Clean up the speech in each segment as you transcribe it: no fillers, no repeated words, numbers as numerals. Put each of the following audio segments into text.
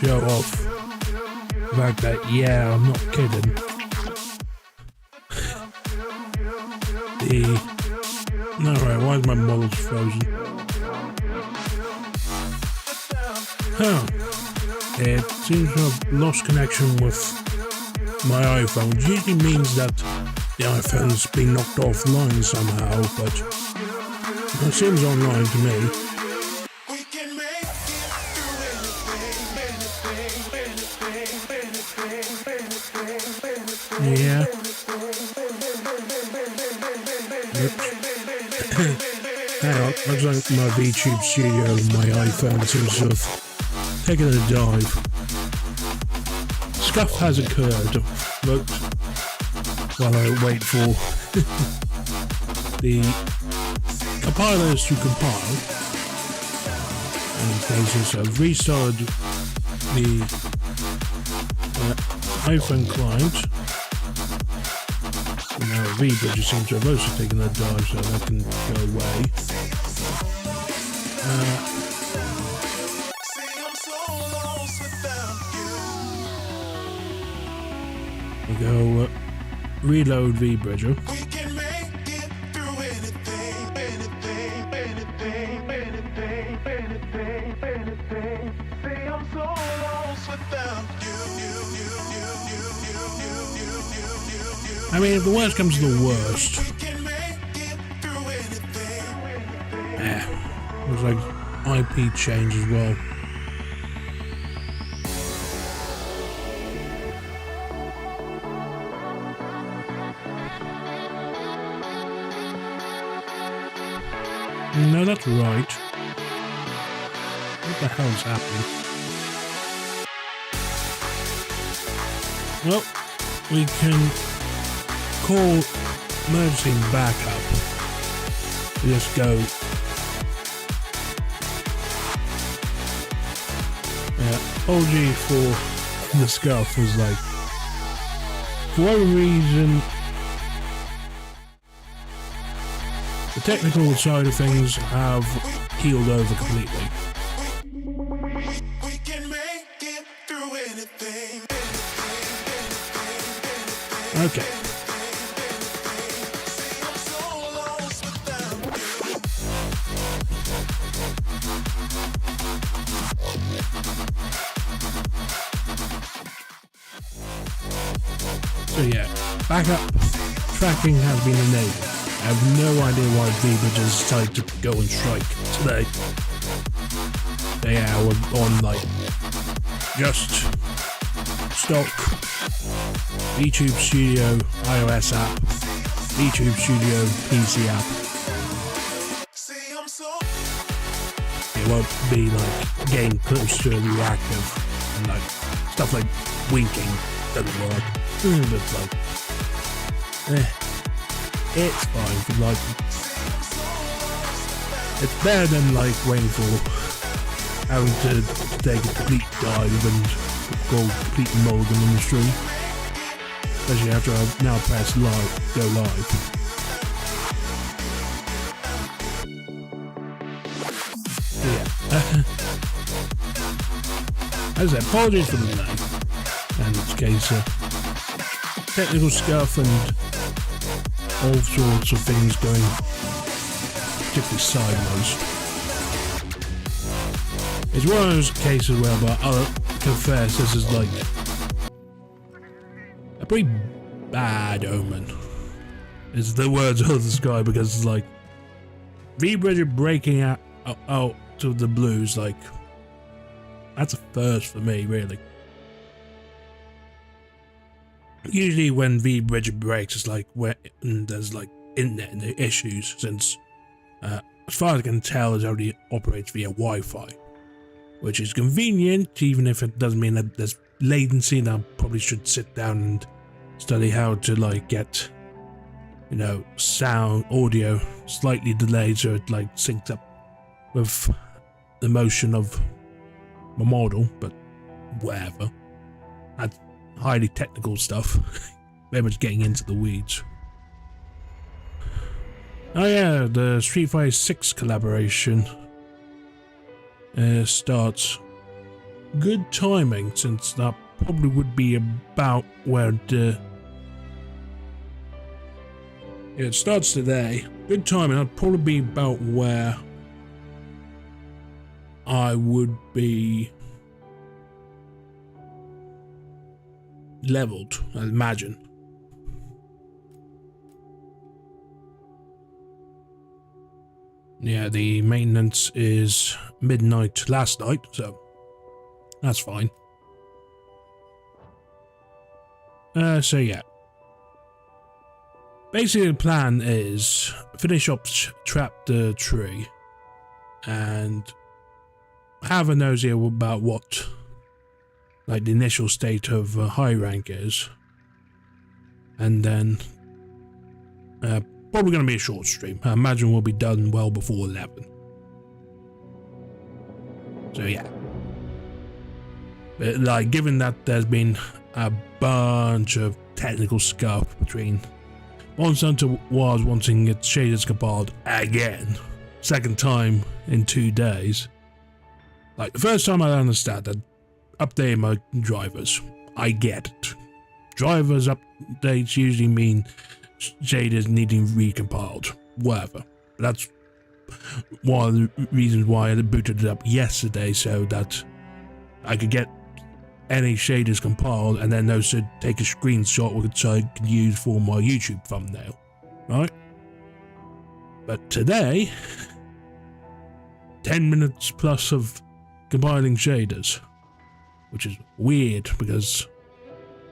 show off the fact that, yeah, I'm not kidding. Alright, why is my model frozen? Huh. It seems to have lost connection with my iPhone, which usually means that the iPhone's been knocked offline somehow, but it seems online to me. Yeah. Hang on, looks like my VTube studio and my iPhone seems to have taken a dive. Scuff has occurred, but while I wait for the compilers to compile, and cases I've restarted the iPhone client. Now VBridge seems to have also taken a dive, so that can go away. We'll go reload VBridger. I mean, if the worst comes to the worst, yeah, looks like IP change as well. No, that's right. What the hell's happening? Well, we can call emergency backup. We just go. Yeah, OG for the scuff was like, for whatever reason, the technical side of things have healed over completely. Okay. So yeah, backup tracking has been enabled. I have no idea why VBridge has decided to go on strike today. Yeah, we're on like just stock YouTube Studio iOS app, YouTube Studio PC app. It won't be like getting close to reactive and like stuff like winking doesn't work. But like, it's fine for like, it's better than like waiting for having to take a complete dive and go complete mulligan in the street. Especially after I've now pressed live, go live. Yeah. As I said, apologies for the delay. And it's a case of technical stuff and all sorts of things going particularly sideways. It's one of those cases where I'll confess this is like a pretty bad omen. Is the words of the sky, because it's like VBridge breaking out to the blues, like that's a first for me, really. Usually when VBridge breaks, it's like where there's like internet issues, since as far as I can tell, it only operates via Wi-Fi, which is convenient, even if it doesn't mean that there's latency. And I probably should sit down and study how to like get, you know, sound, audio slightly delayed so it like syncs up with the motion of my model, but whatever. That's highly technical stuff. Very much getting into the weeds. Oh yeah, the Street Fighter 6 collaboration starts good timing, since that probably would be about where it starts today. Good timing, that'd probably be about where I would be leveled, I imagine. Yeah, the maintenance is midnight last night, so that's fine. So yeah. Basically the plan is finish up Trap the Tree and have a nosy about what like the initial state of high rank is, and then probably going to be a short stream. I imagine we'll be done well before 11. So yeah, but like given that there's been a bunch of technical scuff between Monster Hunter was wanting its shaders compiled again, second time in 2 days. Like the first time I understand that updating my drivers, I get it. Drivers updates usually mean shaders needing recompiled, whatever. That's one of the reasons why I booted it up yesterday, so that I could get any shaders compiled and then also take a screenshot which I could use for my YouTube thumbnail, right? But today, 10 minutes plus of compiling shaders, which is weird because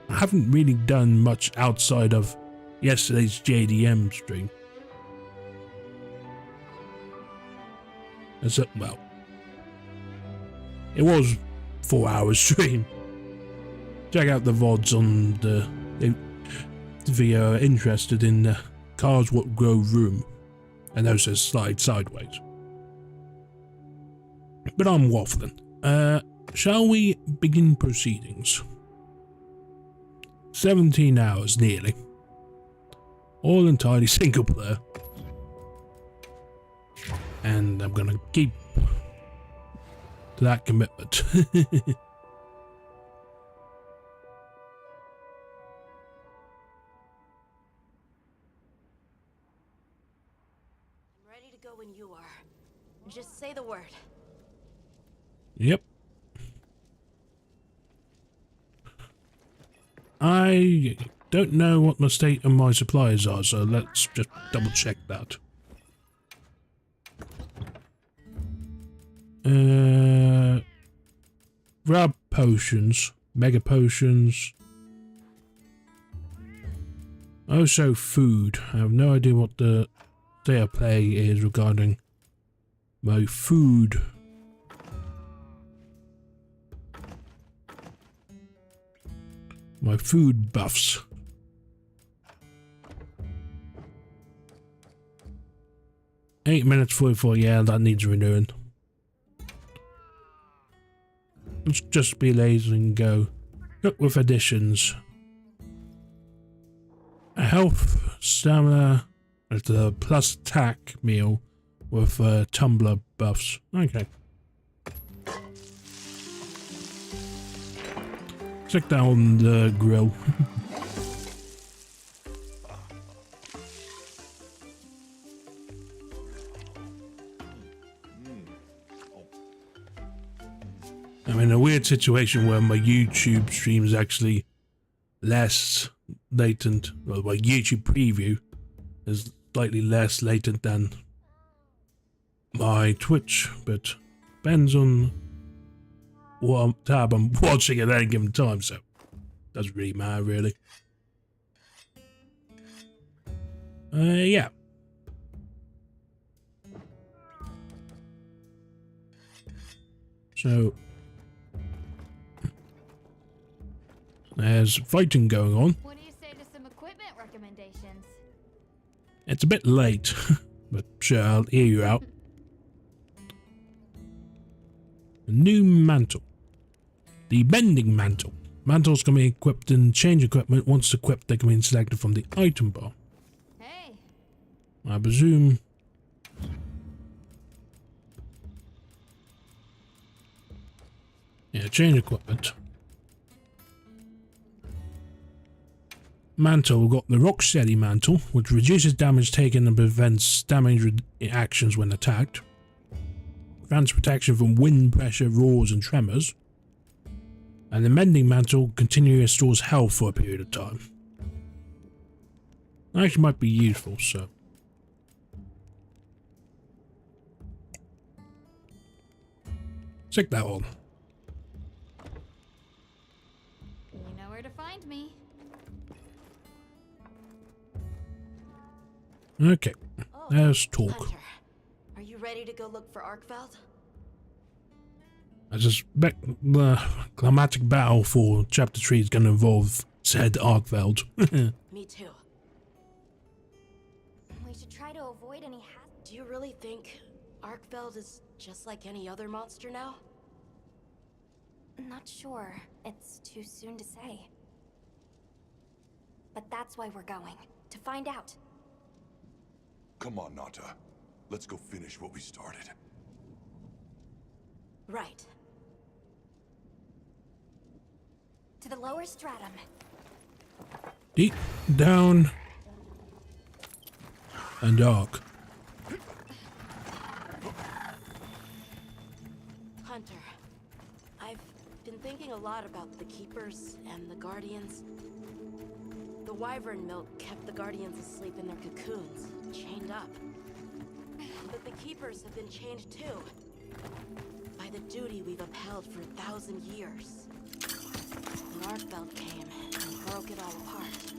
I haven't really done much outside of yesterday's JDM stream. So, well, it was 4 hours stream. Check out the VODs on the if you're interested in Cars What Grow Room, and also Slide Sideways. But I'm waffling. Shall we begin proceedings? 17 hours nearly. All entirely single player. And I'm gonna keep to that commitment. When you are. Just say the word. Yep. I don't know what the state of my supplies are, so let's just double check that. Rub potions, mega potions. Also food. I have no idea what the state of play is regarding my food. My food buffs. Eight minutes 44, yeah, that needs renewing. Let's just be lazy and go. Cook with additions. Health, stamina, at the plus attack meal with tumbler buffs. Okay. Check that on the grill. I'm in a weird situation where my YouTube stream is actually less latent. Well, my YouTube preview is slightly less latent than my Twitch, but depends on what tab I'm watching at any given time, so doesn't really matter, really. Yeah. So there's fighting going on. What do you say to some equipment recommendations? It's a bit late, but sure, I'll hear you out. A new mantle. The bending mantle. Mantles can be equipped and change equipment. Once equipped, they can be selected from the item bar. Hey. I presume. Yeah, change equipment. Mantle, we've got the Rocksteady Mantle, which reduces damage taken and prevents damage actions when attacked. Grants protection from wind, pressure, roars, and tremors. And the Mending Mantle continually restores health for a period of time. That actually might be useful, so. Stick that on. You know where to find me. Okay, Oh, let's talk. Hunter, are you ready to go look for Arkveld? I suspect the climatic battle for Chapter 3 is going to involve said Arkveld. Me too. We should try to avoid any Do you really think Arkveld is just like any other monster now? Not sure. It's too soon to say. But that's why we're going. To find out. Come on, Nata. Let's go finish what we started. Right. To the lower stratum. Deep down and dark. Hunter, I've been thinking a lot about the Keepers and the Guardians. The wyvern milk kept the Guardians asleep in their cocoons, chained up. But the Keepers have been chained too, by the duty we've upheld for 1,000 years. And Arkveld came and broke it all apart.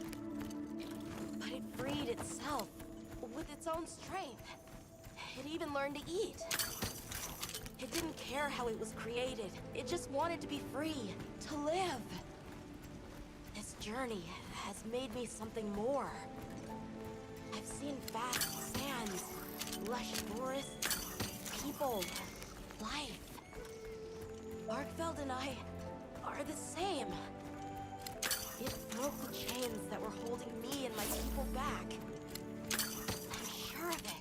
But it freed itself with its own strength. It even learned to eat. It didn't care how it was created. It just wanted to be free, to live. This journey has made me something more. I've seen vast sands, lush forests, people, life. Arkveld and I are the same. It broke the chains that were holding me and my people back. I'm sure of it.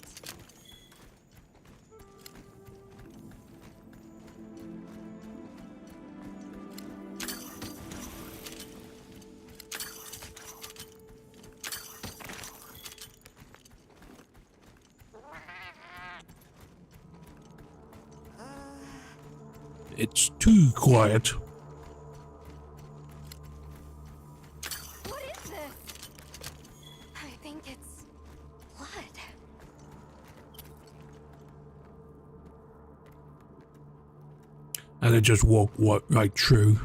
It's too quiet. What is this? I think it's blood. And they just walk right through.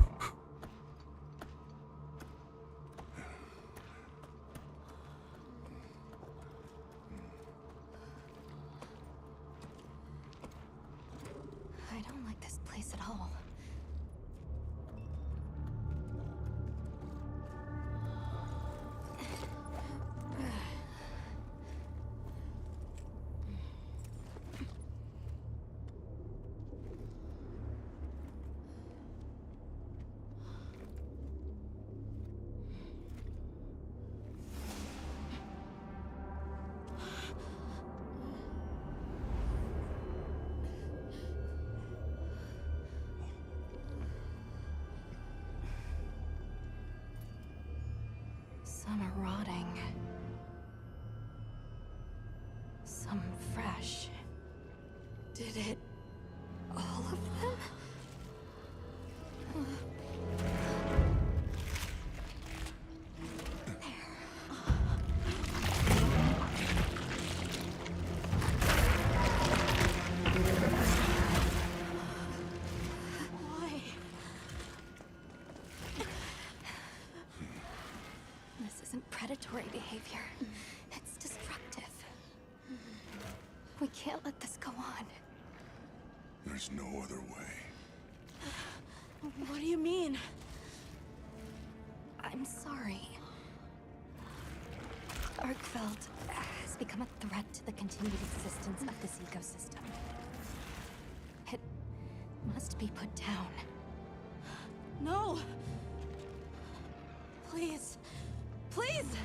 I don't like this place at all. Some are rotting. Some fresh. Did it... all of them? Why? This isn't predatory behavior. It's destructive. We can't let this go on. There's no other way. What do you mean? I'm sorry. Arkveld has become a threat to the continued existence of this ecosystem. It must be put down. No! Please. Please!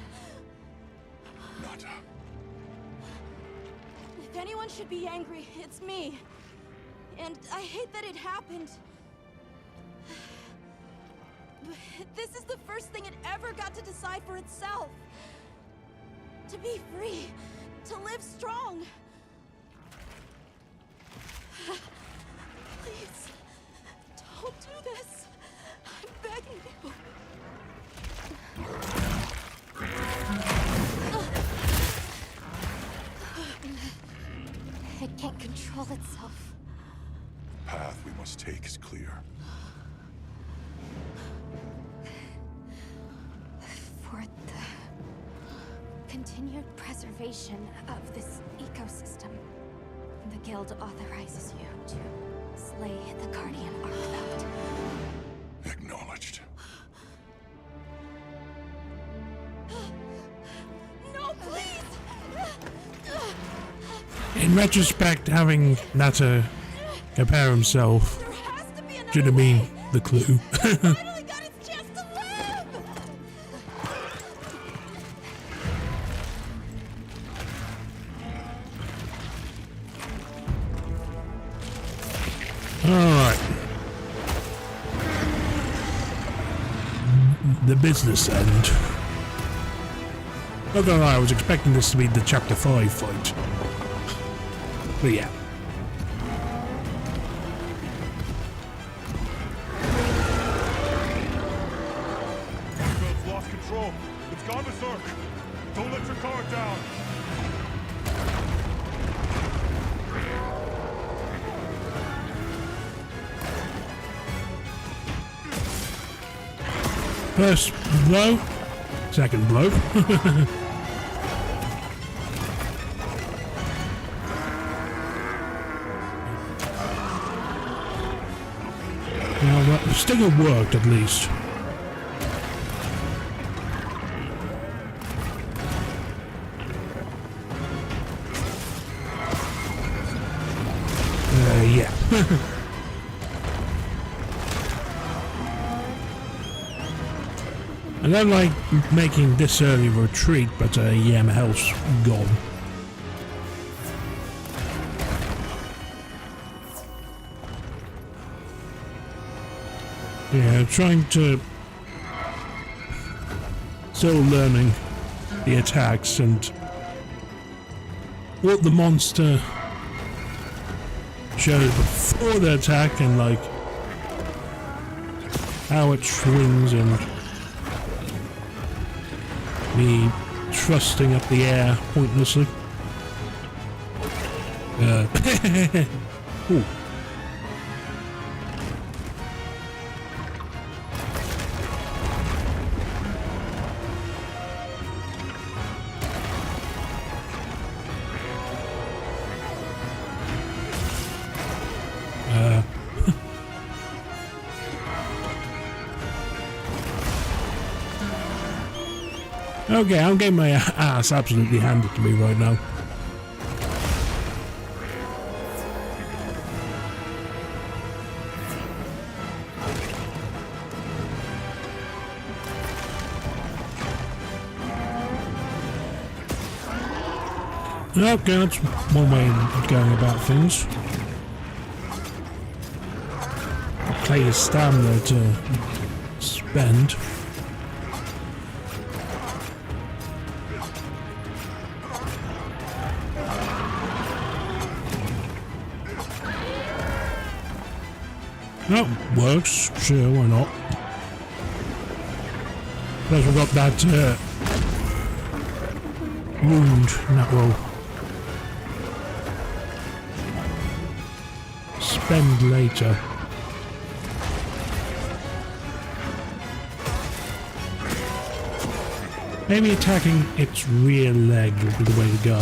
Nata. If anyone should be angry, it's me. And I hate that it happened. This is the first thing it ever got to decide for itself. To be free, to live strong. Please, don't do this. I'm begging you. It can't control itself. The path we must take is clear. For the continued preservation of this ecosystem, the Guild authorizes you to slay the Guardian Arkveld. Acknowledged. No, please! In retrospect, having Natter compare himself There has to be another should have been way. the clue. Finally got its chance to live! Alright. The business end. Not gonna lie, I was expecting this to be the Chapter 5 fight. But yeah. Arkveld's lost control. It's gone berserk. Don't let your guard down. First blow, second blow. Now that stinger worked at least. Yeah. I don't like making this early retreat, but yeah, my health's gone. Yeah, trying to... Still learning the attacks and what the monster shows before the attack and like how it swings and me thrusting up the air pointlessly. Ooh. Okay, I'm getting my ass absolutely handed to me right now. Okay, that's one way of going about things. Play your stamina to spend. That works, sure, why not? Plus we've got that wound, and that will spend later. Maybe attacking its rear leg would be the way to go.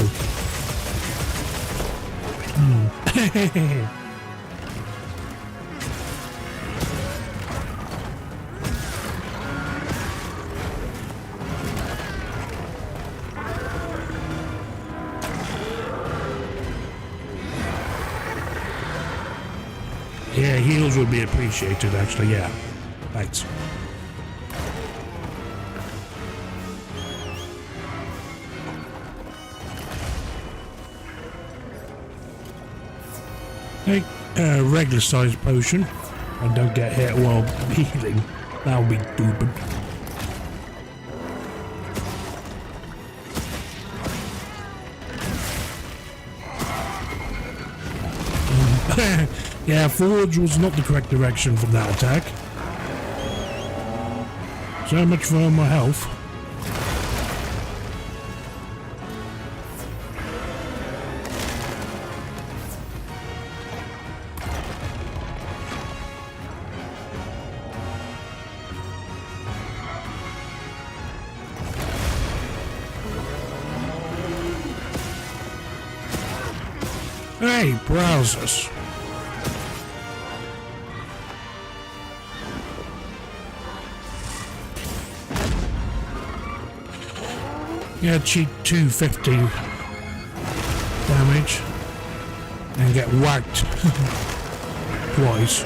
Yeah, heals would be appreciated, actually, yeah. Thanks. Take a regular sized potion and don't get hit while healing. That would be stupid. Yeah, forwards was not the correct direction for that attack. So much for my health. Hey, browsers. Yeah, cheat 250 damage and get whacked twice.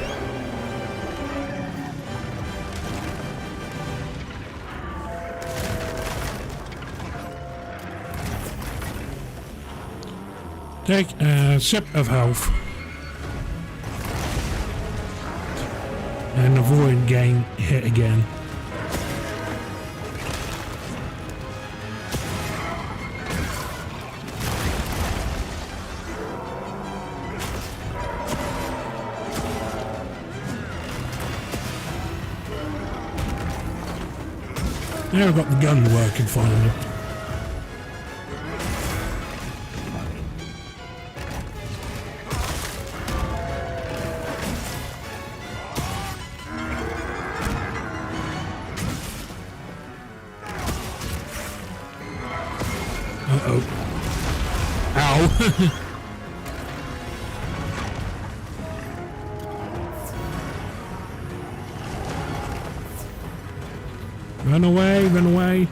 Take a sip of health and avoid getting hit again. Now I've got the gun working finally. Uh-oh. Ow. Run away, run away.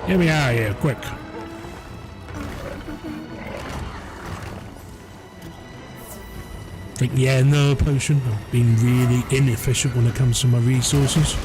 Get me out of here, quick. Drink the another potion. I've been really inefficient when it comes to my resources.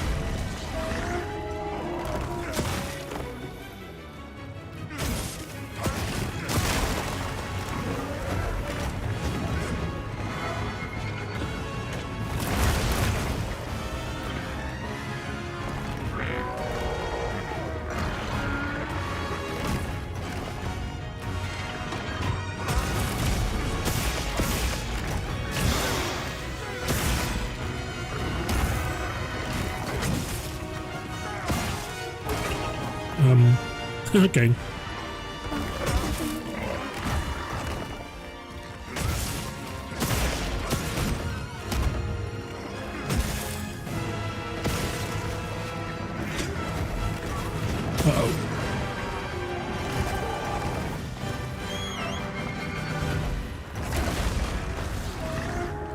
Okay. Uh-oh.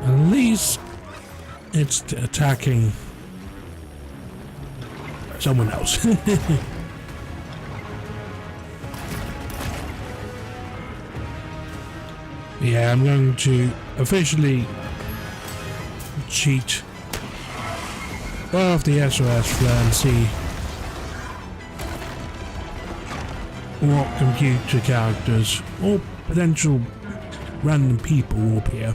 At least it's attacking someone else. Yeah, I'm going to officially cheat off the SOS flare and see what computer characters or potential random people will appear.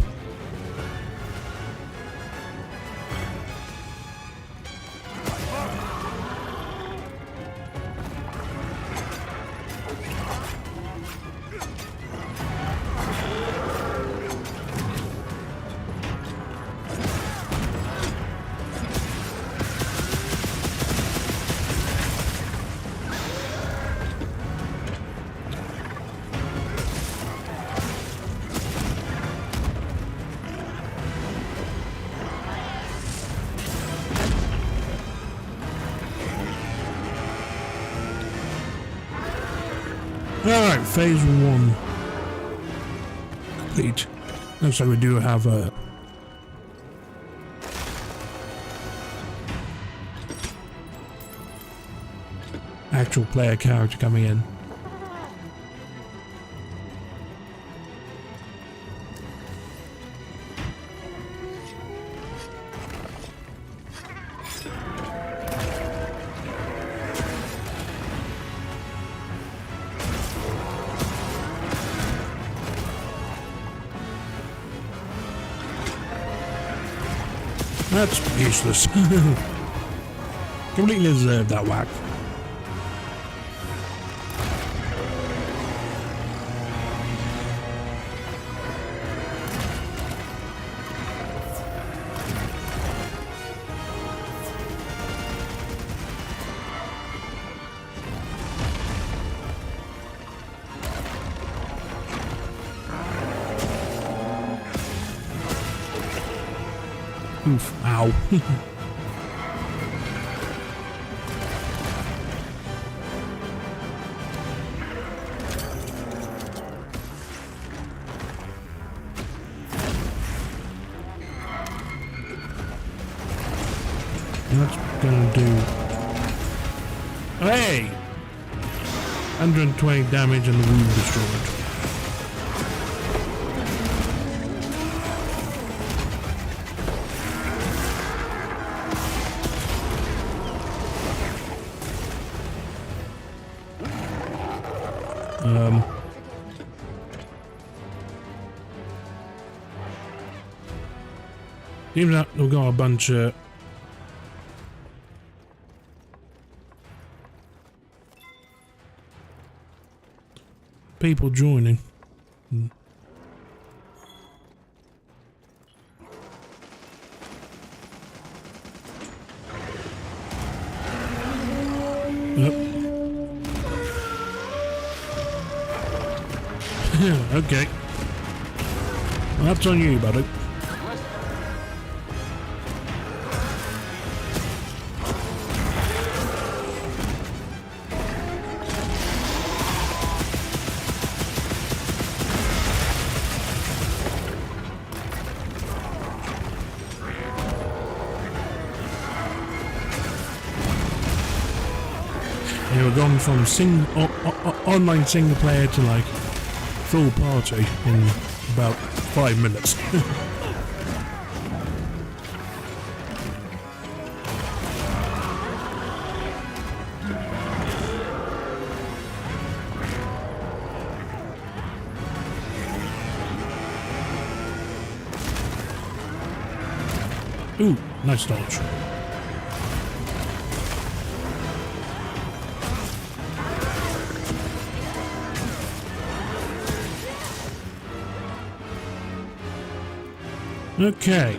Alright, phase 1 complete. Looks like we do have a actual player character coming in. That's useless. Completely deserved that whack. Oof, ow. That's gonna do. Hey! 120 damage and the wound destroyed. Seems like we've got a bunch of people joining. Yep. Okay. Well, that's on you, buddy. Yeah, we're going from online single player to like full party in about 5 minutes. Ooh, nice dodge. Okay.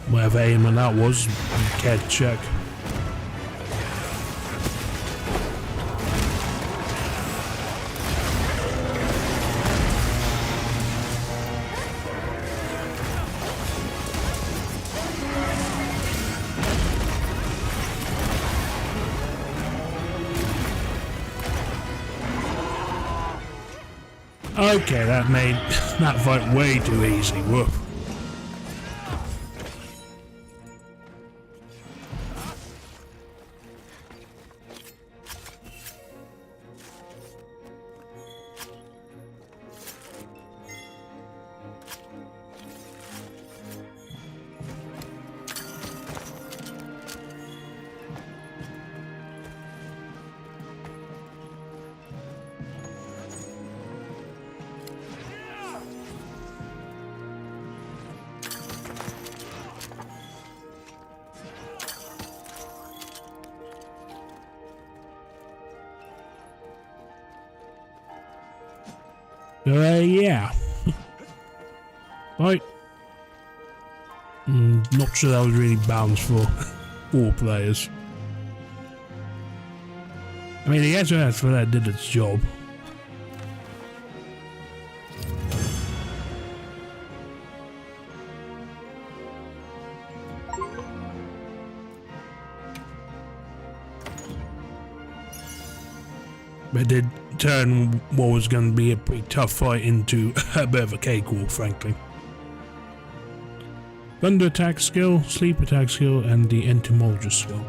Whatever aiming that was, can't check. Okay, that made that fight way too easy. Woof. Yeah. Right. Not sure that was really balanced for 4 players. I mean, the SOS for that did its job. But it did turn what was going to be a pretty tough fight into a bit of a cakewalk, frankly. Thunder attack skill, sleep attack skill, and the entomologist skill.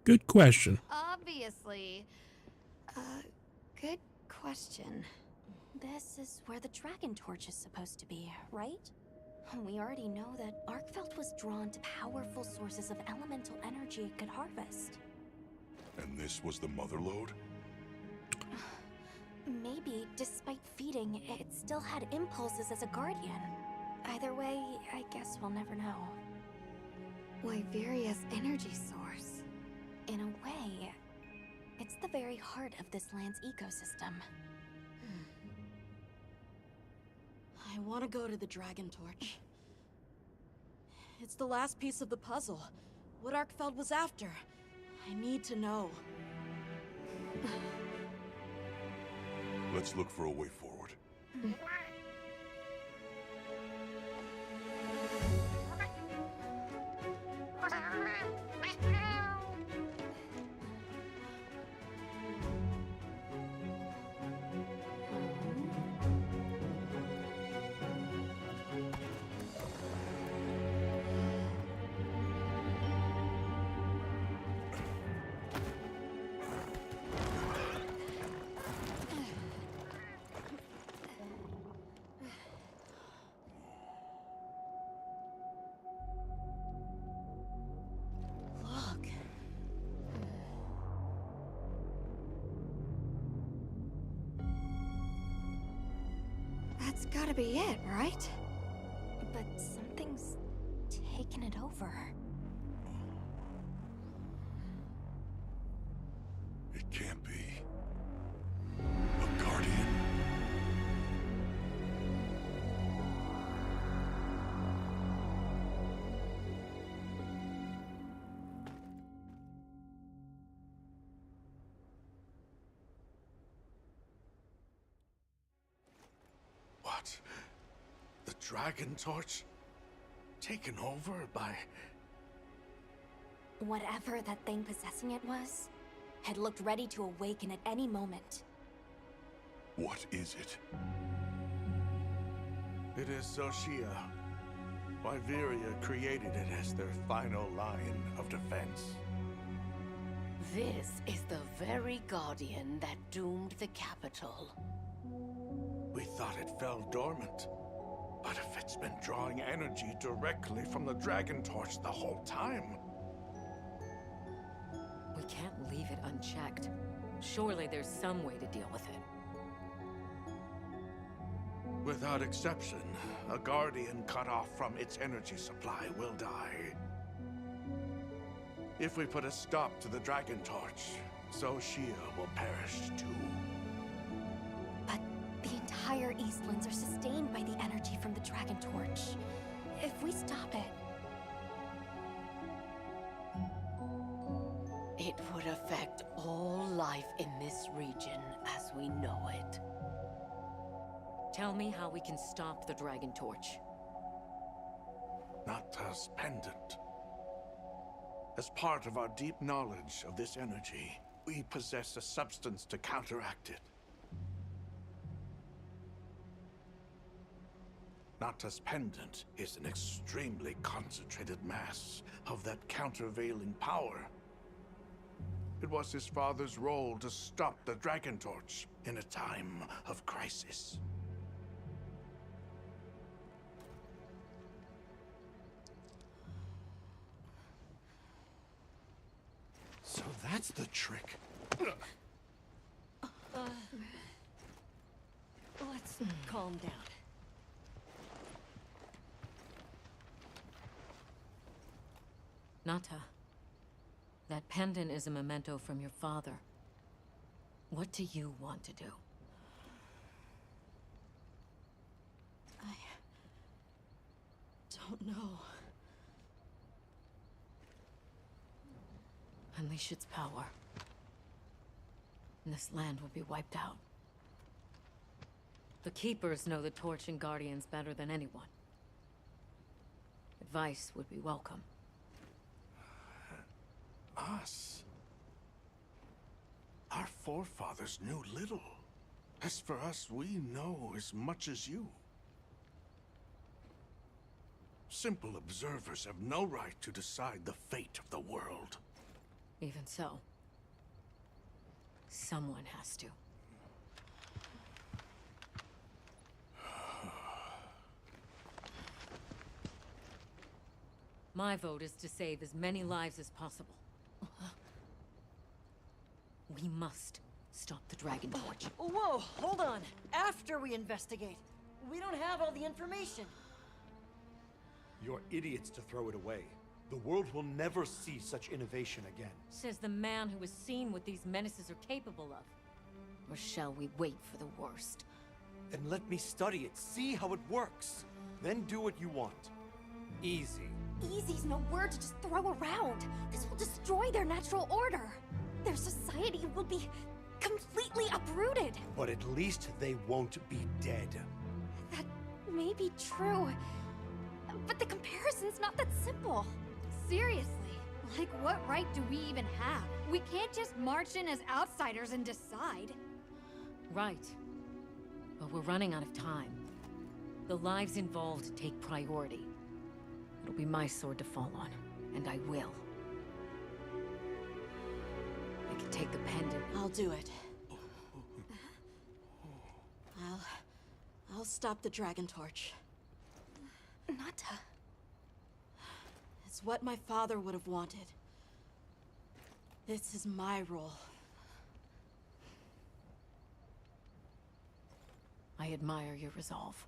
Good question. Obviously. Good question. This is where the dragon torch is supposed to be, right? We already know that Arkveld was drawn to powerful sources of elemental energy it could harvest. And this was the mother lode? Maybe, despite feeding, it still had impulses as a guardian. Either way, I guess we'll never know. Wyveria's energy source. In a way, it's the very heart of this land's ecosystem. I want to go to the Dragon Torch. It's the last piece of the puzzle. What Arkveld was after. I need to know. Let's look for a way forward. Look. That's gotta be it, right? But something's taken it over. It can't be. A guardian? What? The Dragon Torch? Taken over by... Whatever that thing possessing it was, had looked ready to awaken at any moment. What is it? It is Zoh Shia. Wyveria created it as their final line of defense. This is the very guardian that doomed the capital. We thought it fell dormant. But if it's been drawing energy directly from the Dragon Torch the whole time... We can't leave it unchecked. Surely there's some way to deal with it. Without exception, a guardian cut off from its energy supply will die. If we put a stop to the Dragon Torch, Zoh Shia will perish too. But the entire Eastlands are sustained by the energy from the Dragon Torch. If we stop it, It would affect all life in this region as we know it. Tell me how we can stop the Dragon Torch. Nata's pendant. As part of our deep knowledge of this energy, we possess a substance to counteract it. Nata's pendant is an extremely concentrated mass of that countervailing power. It was his father's role to stop the Dragon Torch in a time of crisis. So that's the trick. Let's calm down. Nata, that pendant is a memento from your father. What do you want to do? I don't know. Unleash its power, and this land will be wiped out. The Keepers know the Torch and Guardians better than anyone. Advice would be welcome. Us? Our forefathers knew little. As for us, we know as much as you. Simple observers have no right to decide the fate of the world. Even so, someone has to. My vote is to save as many lives as possible. We must stop the Dragon Torch. Whoa, hold on. After we investigate. We don't have all the information. You're idiots to throw it away. The world will never see such innovation again. Says the man who has seen what these menaces are capable of. Or shall we wait for the worst? Then let me study it, see how it works. Then do what you want. Easy. Easy's no word to just throw around. This will destroy their natural order. Their society will be completely uprooted. But at least they won't be dead. That may be true, but the comparison's not that simple. Seriously, like what right do we even have? We can't just march in as outsiders and decide. Right. But we're running out of time. The lives involved take priority. It'll be my sword to fall on, and I will. I can take the pendant. I'll do it. I'll stop the Dragon Torch. Nata. It's what my father would have wanted. This is my role. I admire your resolve.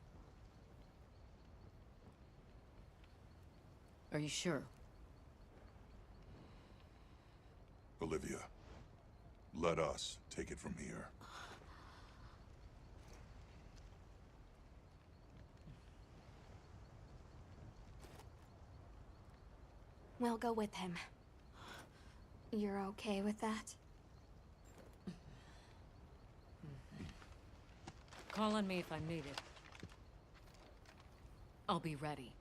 Are you sure? Olivia, let us take it from here. We'll go with him. You're okay with that? Call on me if I'm needed. I'll be ready.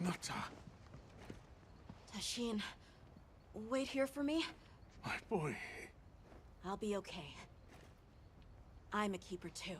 Nata, Tashin, wait here for me. my boy. I'll be okay. I'm a keeper too.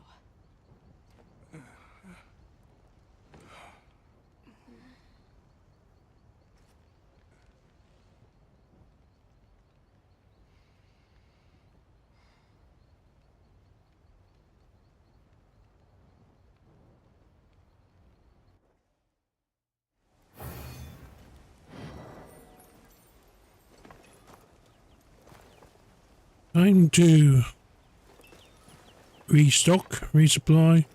Time to restock, resupply,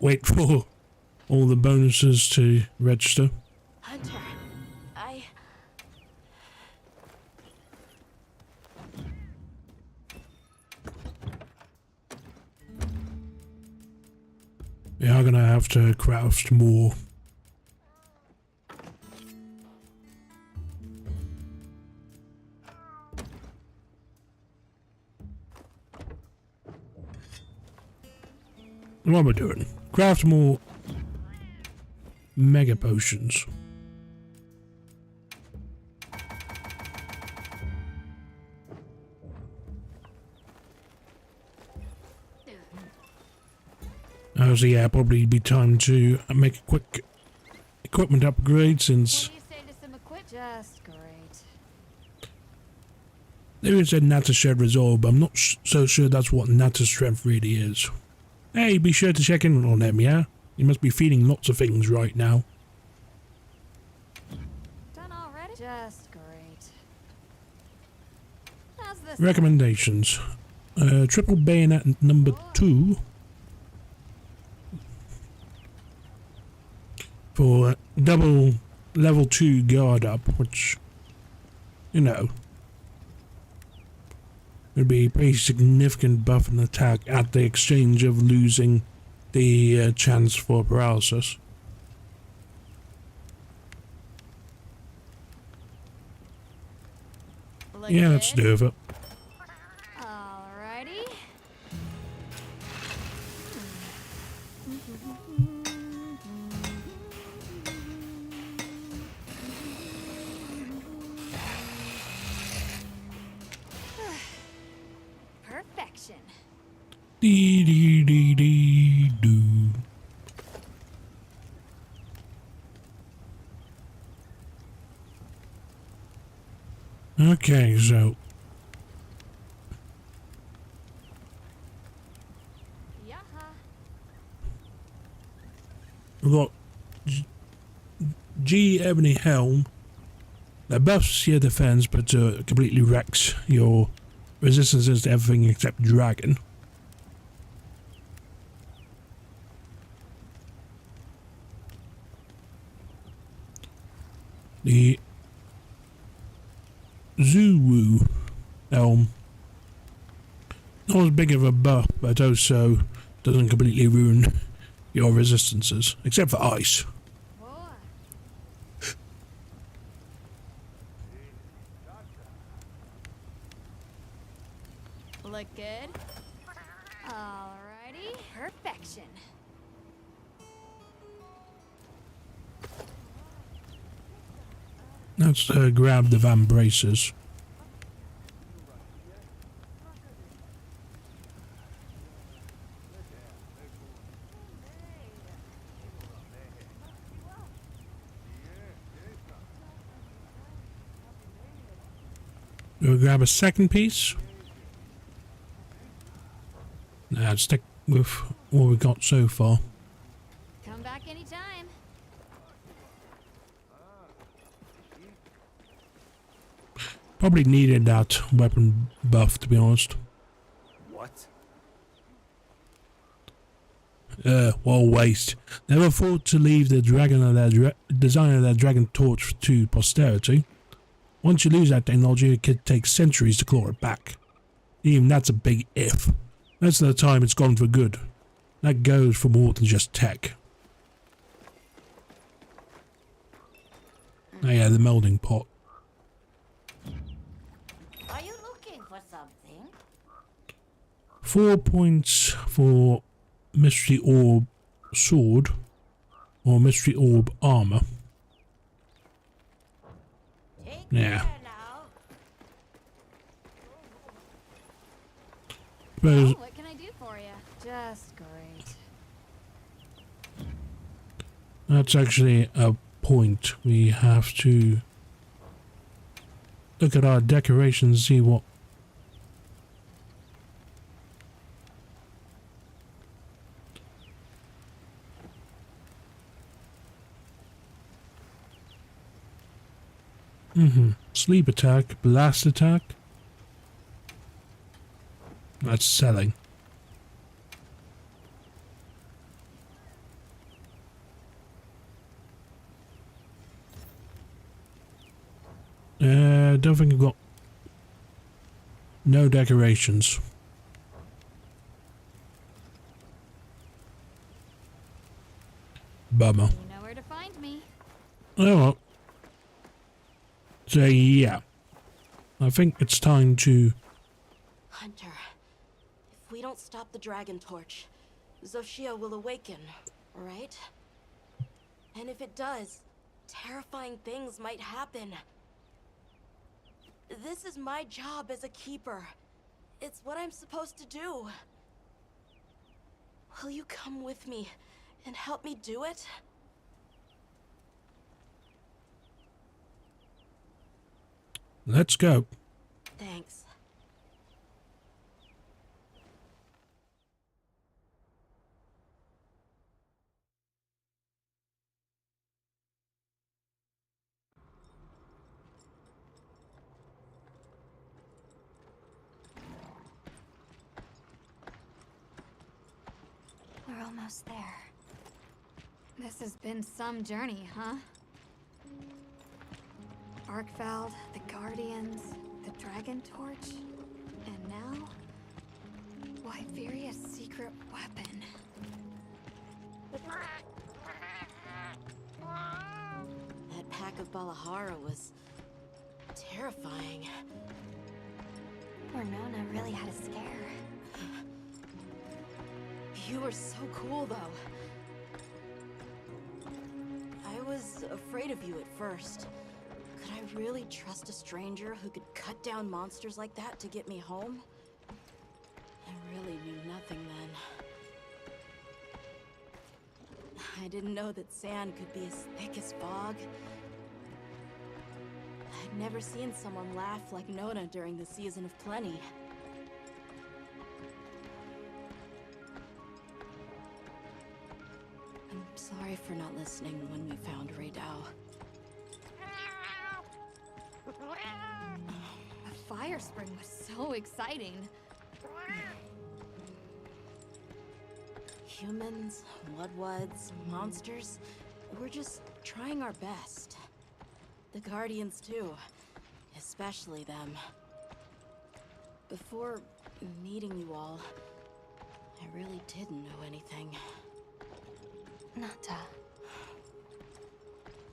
wait for all the bonuses to register. Hunter, We are gonna have to craft more. What am I doing? Craft more mega potions. So yeah, probably be time to make a quick equipment upgrade since What do you say to some equip? Just great. there is a Nata shared resolve, but I'm not so sure that's what Nata's strength really is. Hey, be sure to check in on them, yeah? You must be feeling lots of things right now. Done already? Just great. How's this? Recommendations. Triple bayonet number 2. For double level 2 guard up, which, you know, would be a pretty significant buff in attack at the exchange of losing the chance for paralysis. Look Yeah, let's good? do it. Alrighty. Perfection. Dee dee dee dee doo. Okay, so we've got G Ebony Helm that buffs your defense but completely wrecks your resistances to everything except dragon. The Zoh Helm, not as big of a buff, but also doesn't completely ruin your resistances, except for ice. Look good? Alrighty, perfection. Let's grab the van braces. We'll grab a second piece. Now stick with what we got so far. Come back anytime. Probably needed that weapon buff, to be honest. What? Well, waste. Never thought to leave the dragon of their design of their dragon torch to posterity. Once you lose that technology, it could take centuries to claw it back. Even that's a big if. Most of the time, it's gone for good. That goes for more than just tech. Oh yeah, the melding pot. Are you looking for something? 4 points for Mystery Orb Sword or Mystery Orb Armor. Yeah. Suppose What can I do for you? Just great. that's actually a point. We have to look at our decorations and see what. Sleep attack, blast attack. That's selling. Don't think I've got no decorations. Bummer. You know where to find me. Oh well. So yeah, I think it's time to. Hunter, if we don't stop the dragon torch, Zoh Shia will awaken, right? And if it does, terrifying things might happen. This is my job as a keeper. It's what I'm supposed to do. Will you come with me and help me do it? Let's go. Thanks. We're almost there. This has been some journey, huh? Arkveld, the Guardians, the Dragon Torch, and now Wyveria's secret weapon. That pack of Balahara was terrifying. Or Nona really had a scare. You were so cool, though. I was afraid of you at first. Could I really trust a stranger who could cut down monsters like that to get me home? I really knew nothing then. I didn't know that sand could be as thick as fog. I had Never seen someone laugh like Nona during the season of plenty. I'm sorry for not listening when we found Raydao. The fire spring was so exciting. Humans, Bloodwoods, monsters, we're just trying our best. The Guardians too, especially them. Before meeting you all, I really didn't know anything. Nata.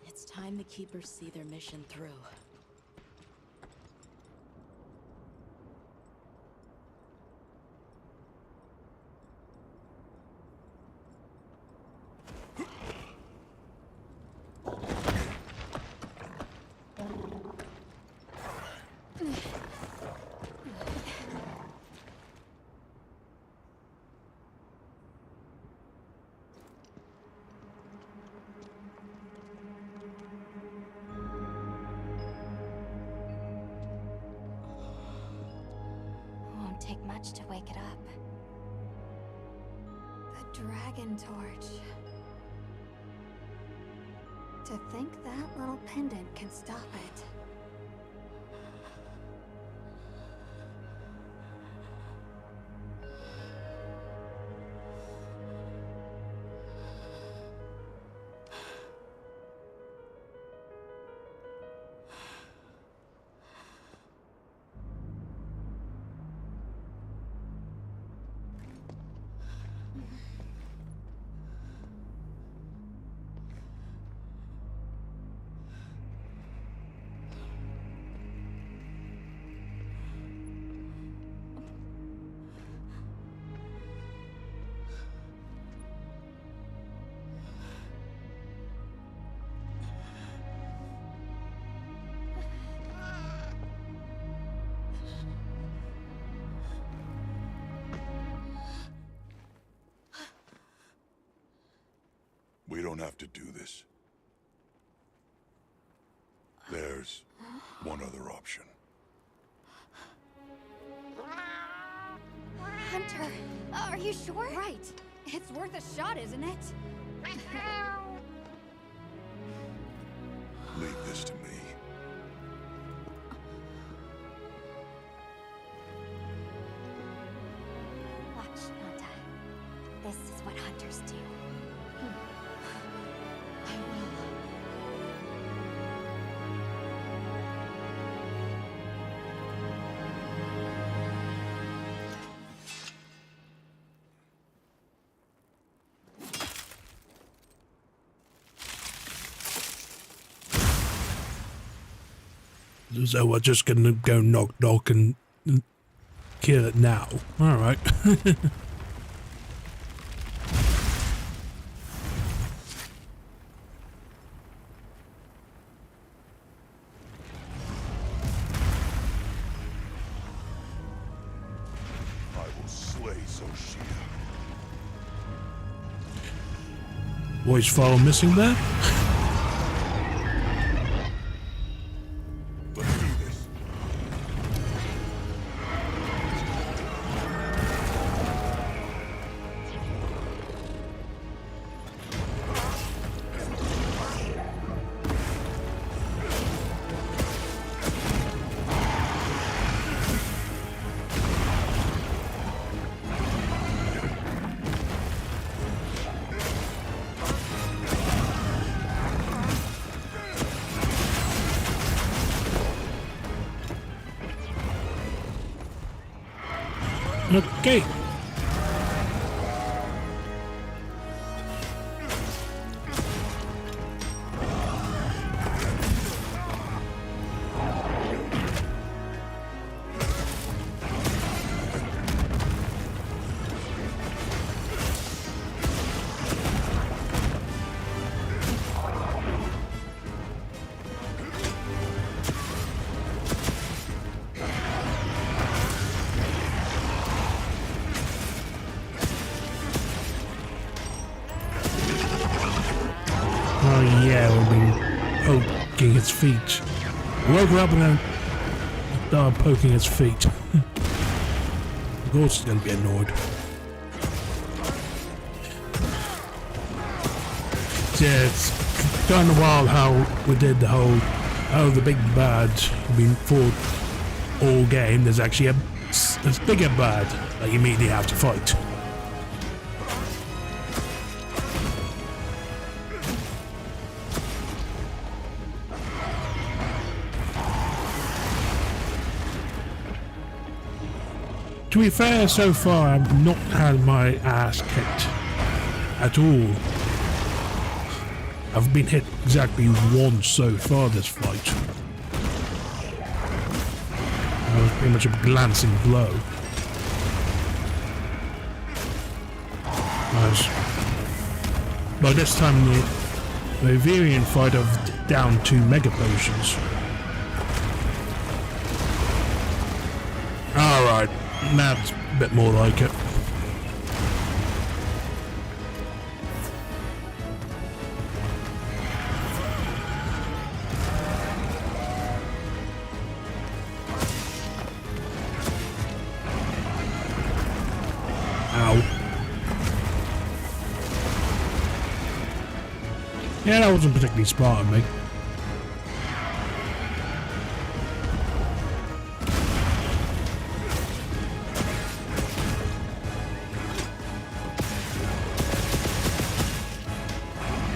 It's time the Keepers see their mission through. Won't take much to wake it up. The dragon torch. To think that little pendant can stop it. We don't have to do this. There's one other option. Hunter, are you sure? Right. It's worth a shot, isn't it? Leave this to me. Watch, Nata. This is what hunters do. I will. So we're just gonna go knock and kill it now. Alright. I will slay Zoh Shia. Voice file missing there? Let's do this. Okay. Oh yeah, we've been poking its feet. woke her up and then started poking its feet. Of course it's going to be annoyed. Yeah, it's kind of wild how we did the whole, oh, the big bad been fought all game. There's actually a bigger bad that you immediately have to fight. To be fair, so far I've not had my ass kicked at all. I've been hit exactly once so far this fight. That was pretty much a glancing blow. By this time the Iverian fight of down 2 mega potions. Alright, that's a bit more like it. Yeah, that wasn't particularly smart of me.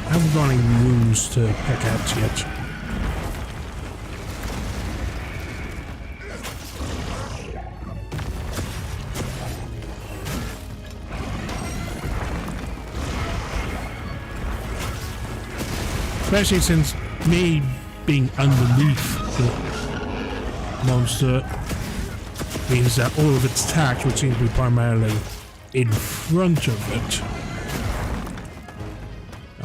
I haven't got any wounds to pick out yet. Especially since me being underneath the monster means that all of its attacks would seem to be primarily in front of it.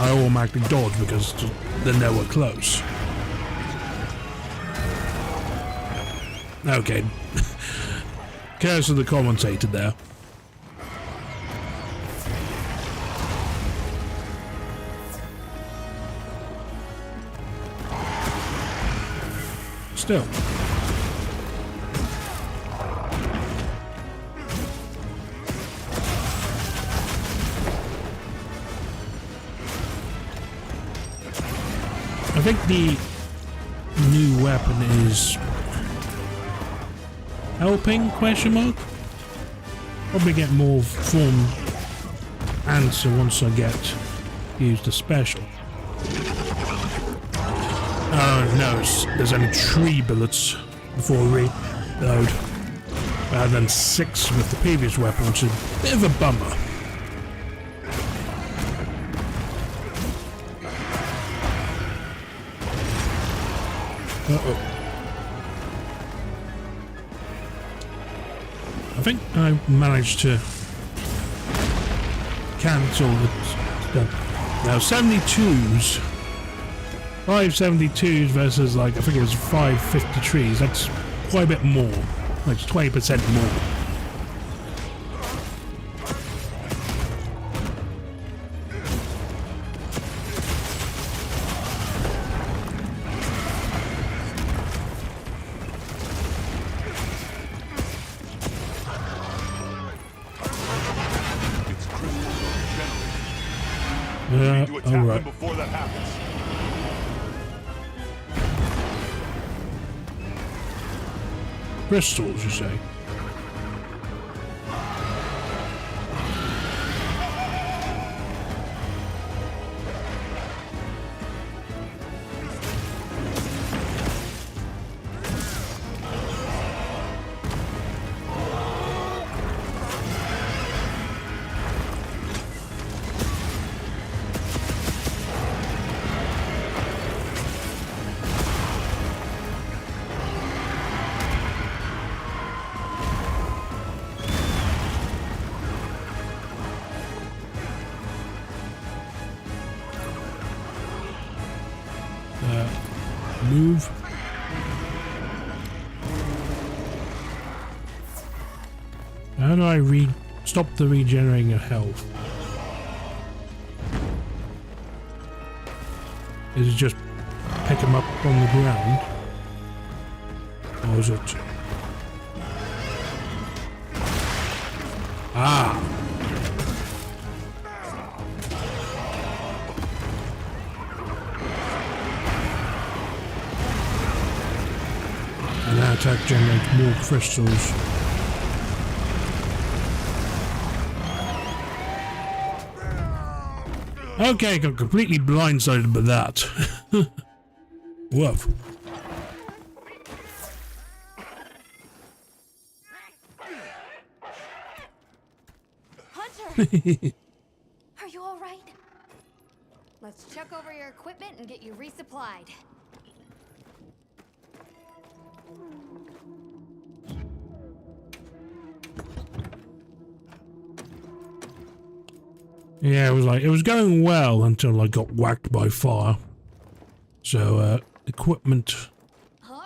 I automatically dodge because they're nowhere close. Okay. Curse of the commentator there. Still. I think the new weapon is helping, question mark? Probably get more form answer once I get used the special. Oh no, there's only 3 bullets before reload, rather than 6 with the previous weapon, which is a bit of a bummer. Uh-oh. I think I managed to cancel the... Now 72s. 572s versus like, I think it was 553s, that's quite a bit more, like 20% more. It's critical. We need to attack them before that happens. Crystals, you say? Move. How do I stop the regenerating of health? Is it just pick him up on the ground? Or was it? Ah! And that attack generates more crystals. Okay, got completely blindsided by that. Woof. Hunter! Are you all right? Let's check over your equipment and get you resupplied. Yeah, it was going well until I got whacked by fire. So, equipment. All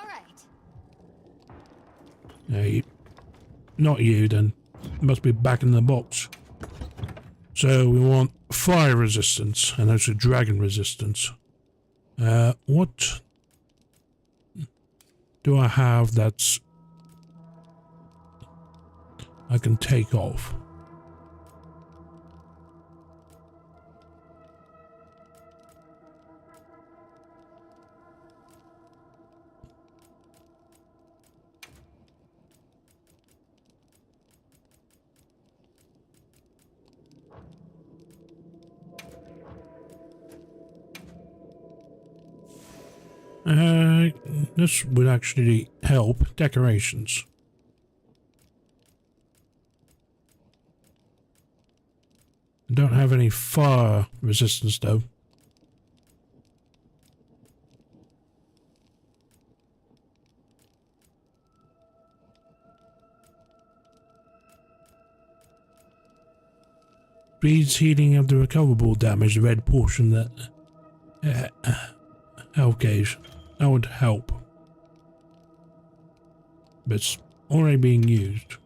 right. Not you then. Must be back in the box. So we want fire resistance and also dragon resistance. What do I have that's I can take off? This would actually help. Decorations. I don't have any fire resistance though. Speeds healing of the recoverable damage, the red portion that... okay, that would help. But it's already being used.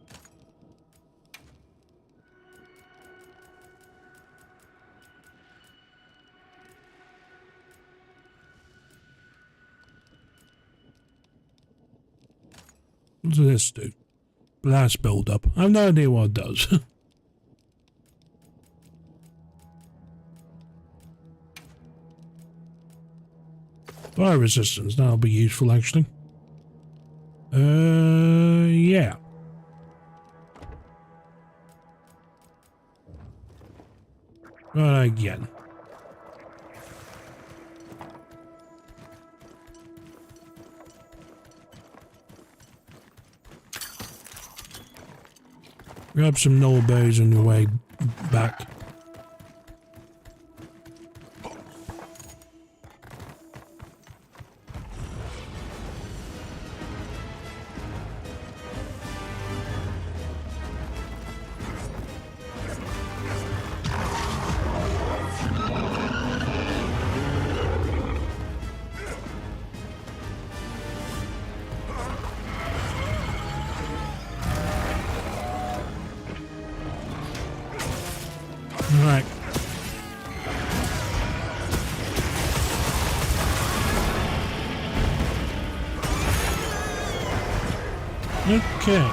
What does this do? Blast build-up. I have no idea what it does. Fire resistance, that'll be useful actually. Yeah. Right again. Grab some null berries on your way back. Right. Okay.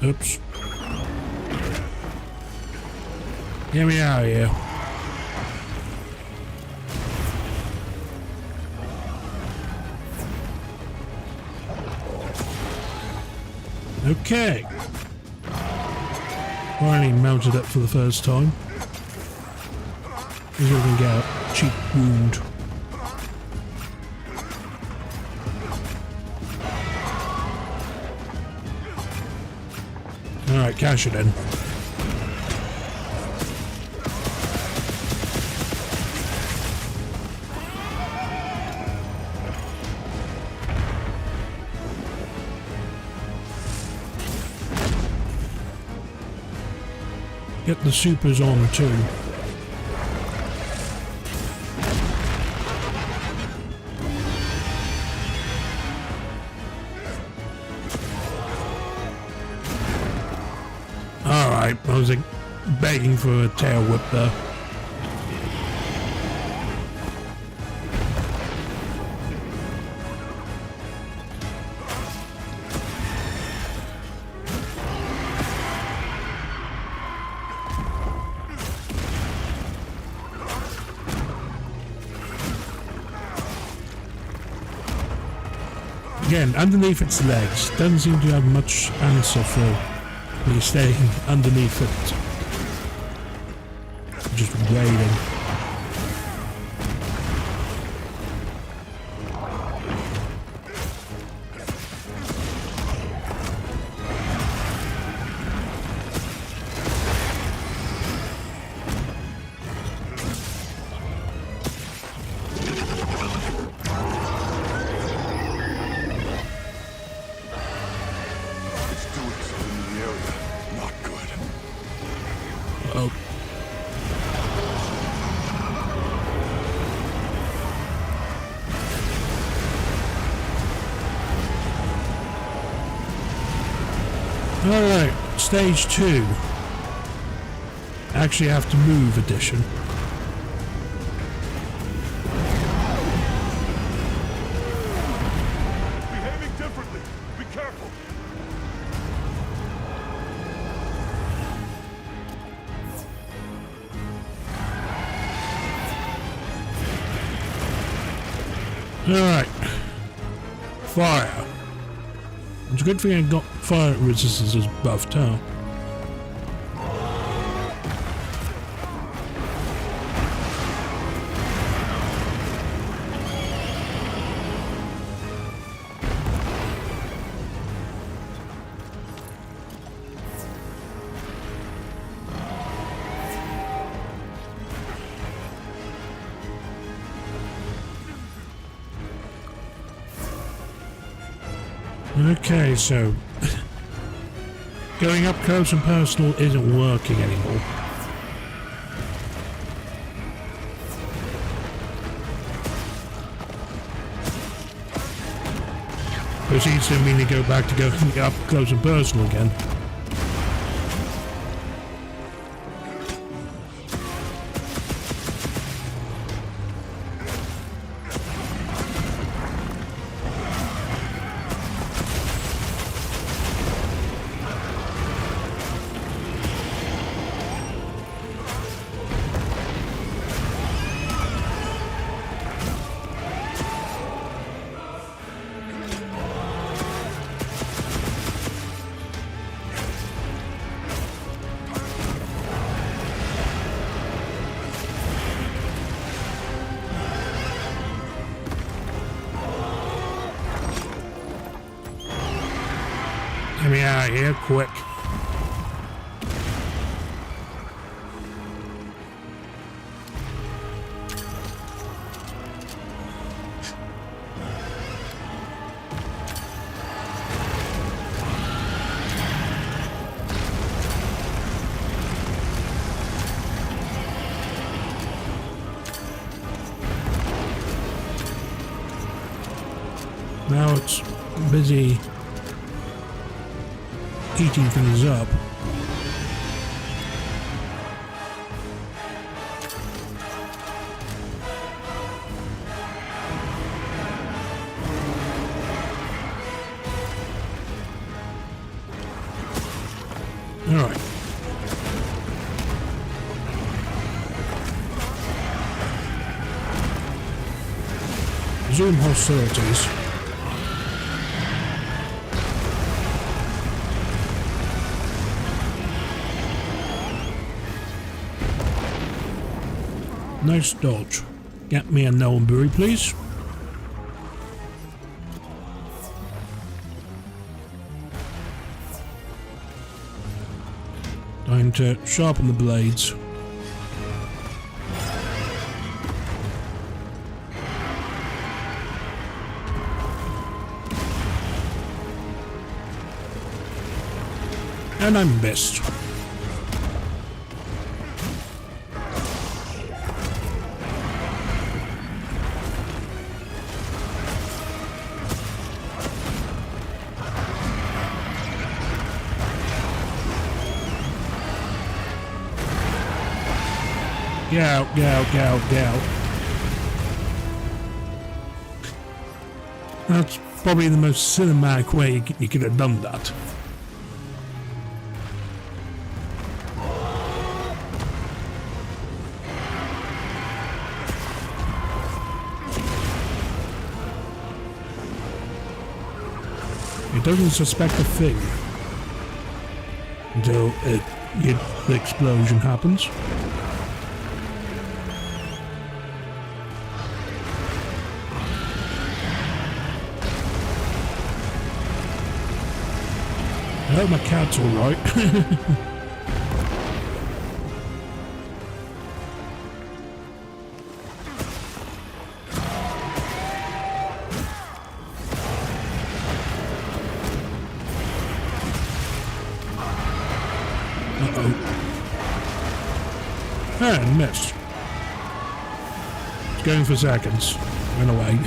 Oops. Get me out of here. Okay. Finally mounted up for the first time. Here's where we can get a cheap wound. Alright, cash it in. Get the supers on too. was like begging for a tail whip there. Again, underneath its legs, doesn't seem to have much answer for me staying underneath it. Just waiting. Alright, stage 2. Actually have to move edition. Behaving differently. Be careful. Alright. Fire. It's a good thing I got fire resistance as buffed out. Okay, so going up close and personal isn't working anymore. Which seems to mean to go back to going up close and personal again. Get me out of here, quick. Now it's busy eating things up. All right. Resume hostilities. Nice dodge. Get me a Nellenberry, please. Time to sharpen the blades. And I missed. Get out, get out, get out, get out. That's probably the most cinematic way you could have done that. He doesn't suspect a thing until the explosion happens. I hope my cat's alright. And missed. It's going for seconds. Went away.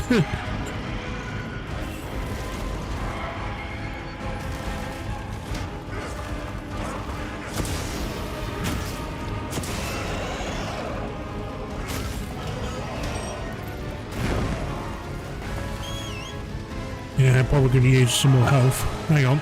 Yeah, probably gonna use some more health. Hang on.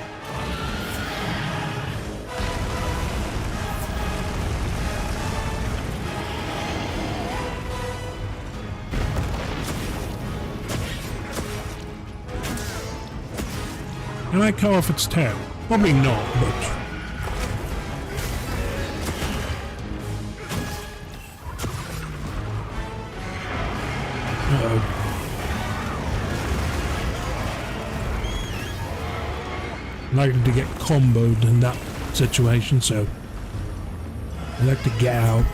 Can I cut off its tail? Probably not, but... Uh-oh. Likely to get comboed in that situation, so... I like to get out.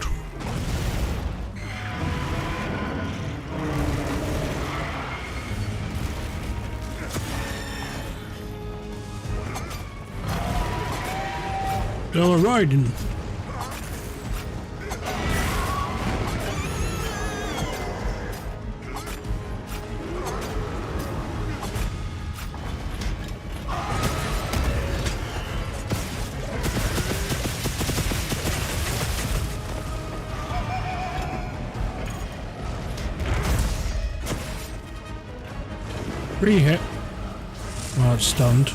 All right. Pre-hit. Well, it's stunned.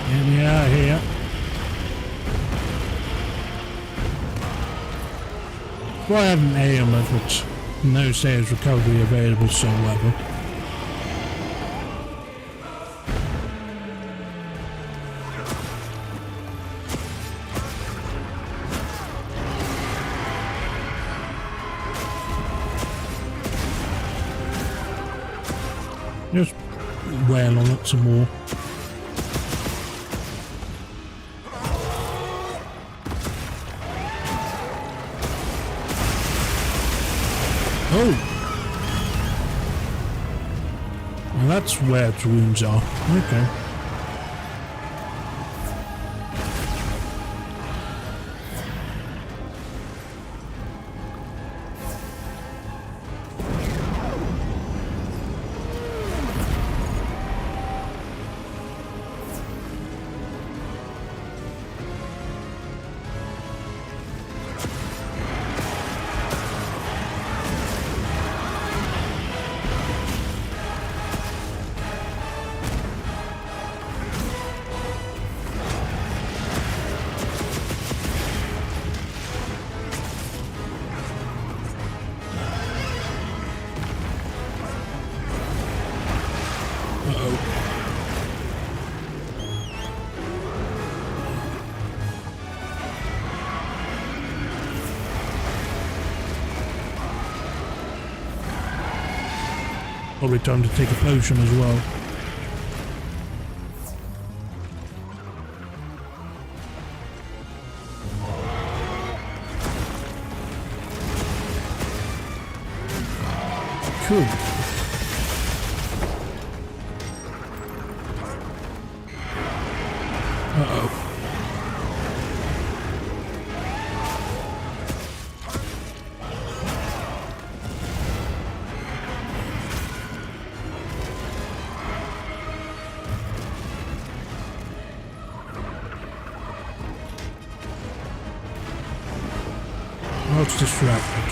Get me out of here. Well, I have an ailment which no saves recovery available whatsoever. Just wail on it some more. Oh! Well, that's where its wounds are. Okay. Probably time to take a potion as well. Cool. Uh-oh. I was distracted.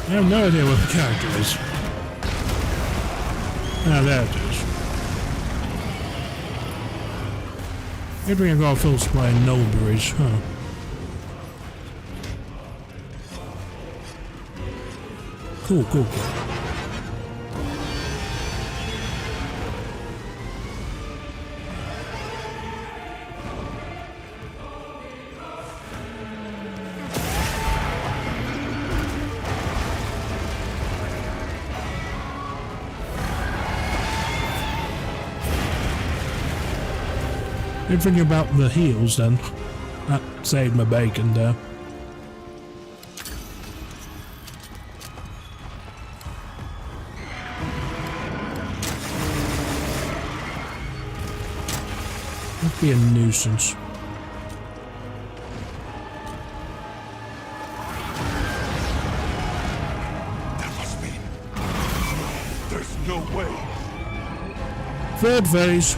I have no idea what the character is. Ah, there it is. Maybe I got full supply of Nulberries, huh? Cool, cool, cool. Thinking about the heals then. That saved my bacon there. Must be a nuisance. That must be. There's no way. Third phase.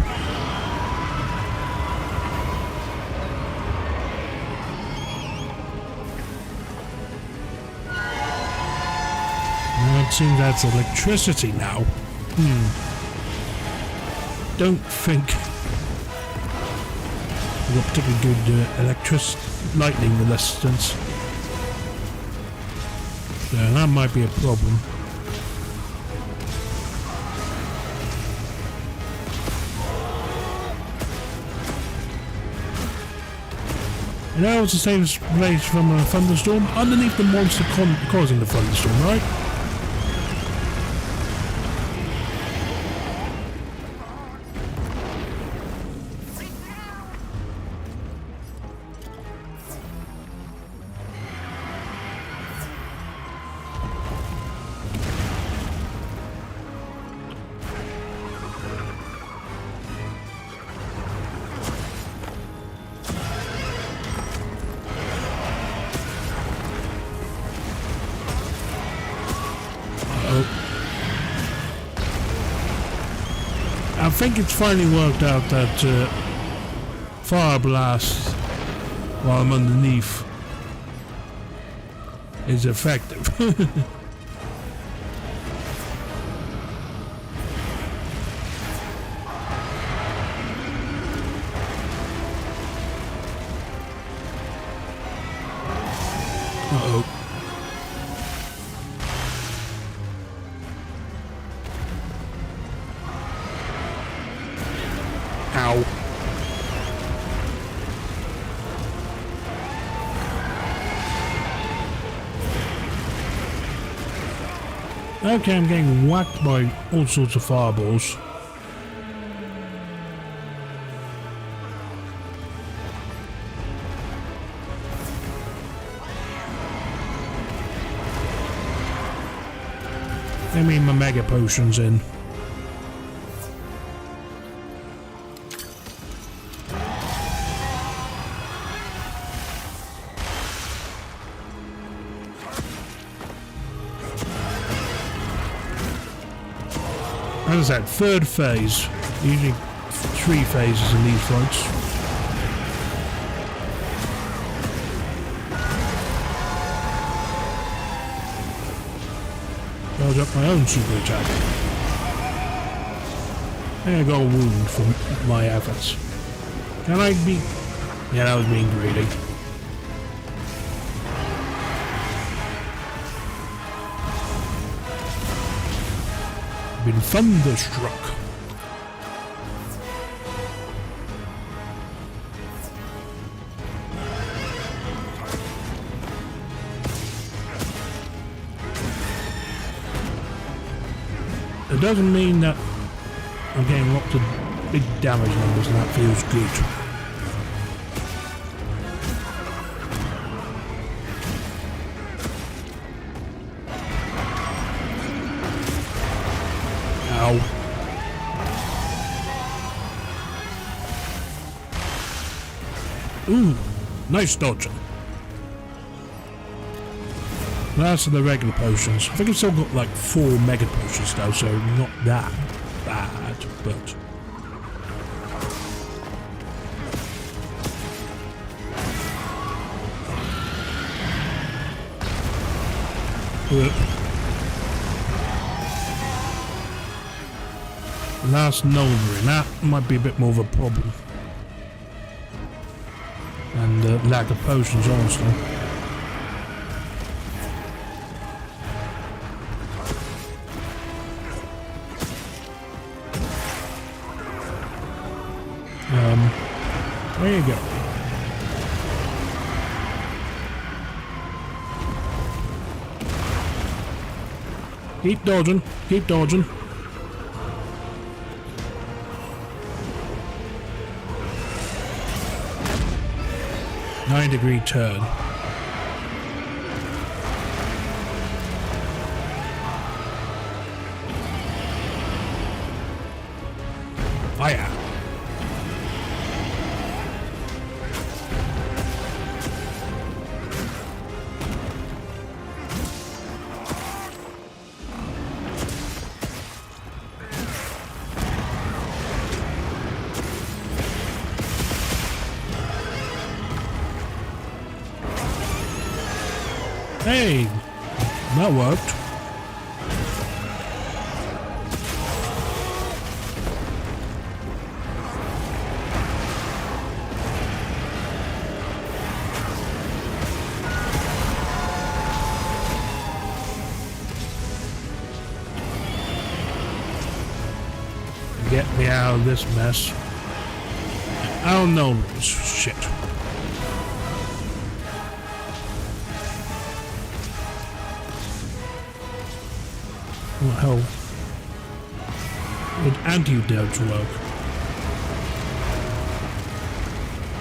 It seems that's electricity now. Don't think we've got particularly good lightning resistance. So that might be a problem. You know, it's the same place from a thunderstorm underneath the monster causing the thunderstorm, right? I think it's finally worked out that fire blast while I'm underneath is effective. Uh-oh. Ow. Okay, I'm getting whacked by all sorts of fireballs. I mean my mega potions in. As I said, third phase. Usually 3 phases in these fights. Build up my own super attack. And I got a wound from my efforts. Can I be... Yeah, that was being greedy. Been thunderstruck. It doesn't mean that I'm getting lots of big damage numbers and that feels good. Ooh, nice dodging. That's the regular potions. I think I've still got like 4 mega potions though, so not that bad, but... Last Nulvery, that might be a bit more of a problem. And lack of potions also. There you go. Keep dodging, keep dodging. Nine-degree turn. Fire. Hey, that worked. Get me out of this mess. Oh no, shit. What hell? Would antidotes work?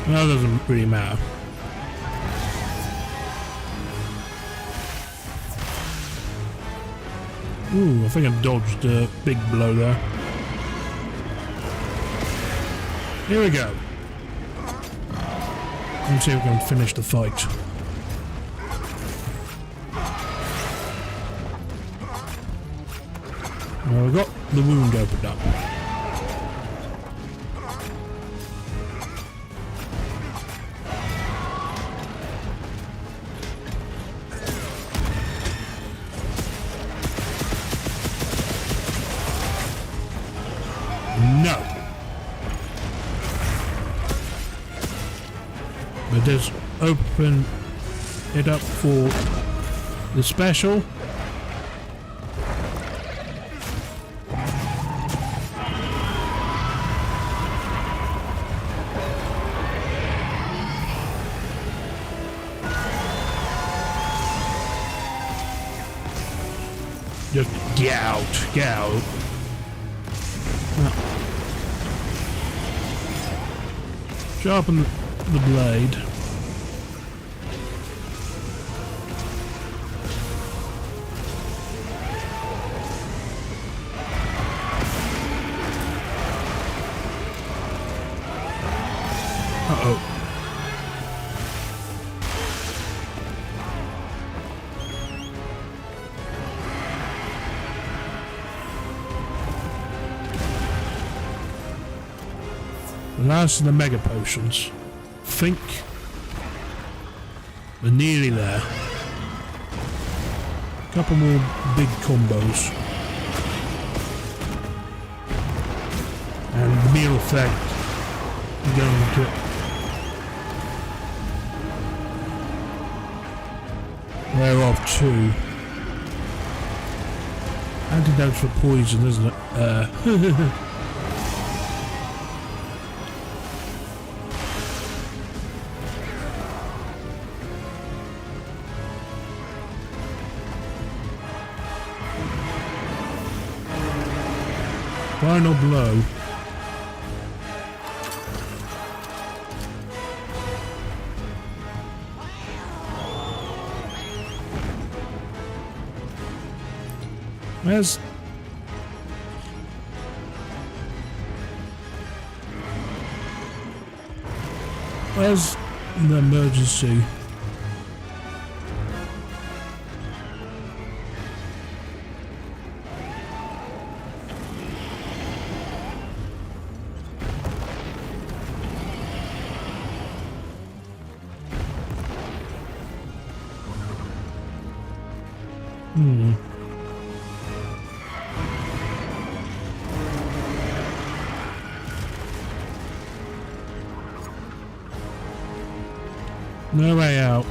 Well, that doesn't really matter. Ooh, I think I dodged a big blow there. Here we go. Let's see if we can finish the fight. Well, we've got the wound opened up. No. But just open it up for the special. Just get out, get out. Sharpen the blade. Uh-oh. Last of the mega potions. Think we're nearly there. Couple more big combos. And the meal effect is going to wear off too. Antidotes for poison, isn't it? Final blow. Where's the emergency? No way out.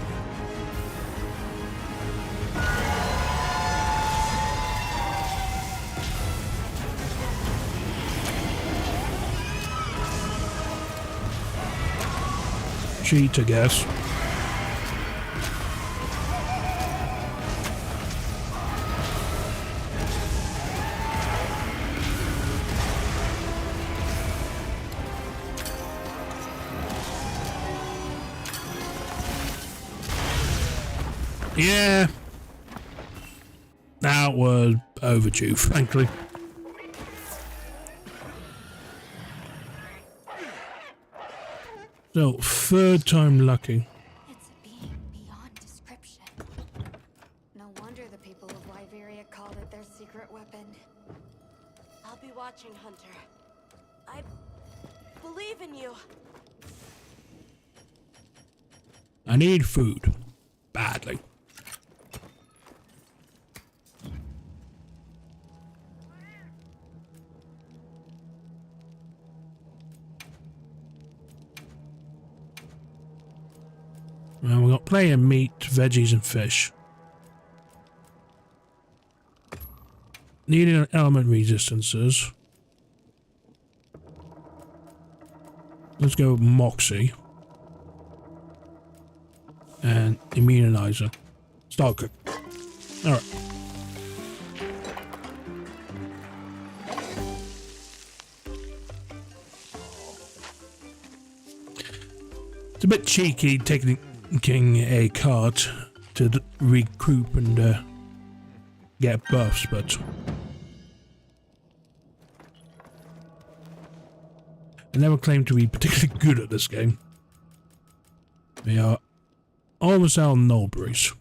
Cheat, I guess. Yeah. That was overdue, frankly. So, third time lucky. It's a being beyond description. No wonder the people of Liberia called it their secret weapon. I'll be watching, Hunter. I believe in you. I need food. Badly. Well, we've got plenty of meat, veggies, and fish. Needing element resistances. Let's go with Moxie. And immunizer. Start cook. Alright. It's a bit cheeky taking a cart to recoup and get buffs, but I never claimed to be particularly good at this game. We are almost out of Nullberries.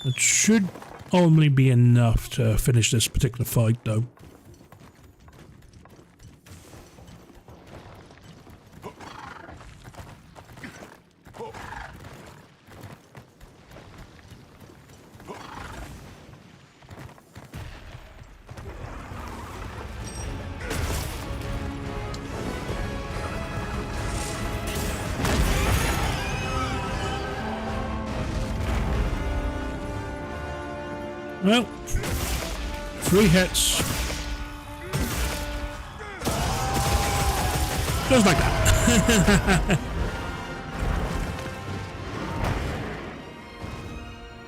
It should only be enough to finish this particular fight, though. Well, 3 hits. Just like that.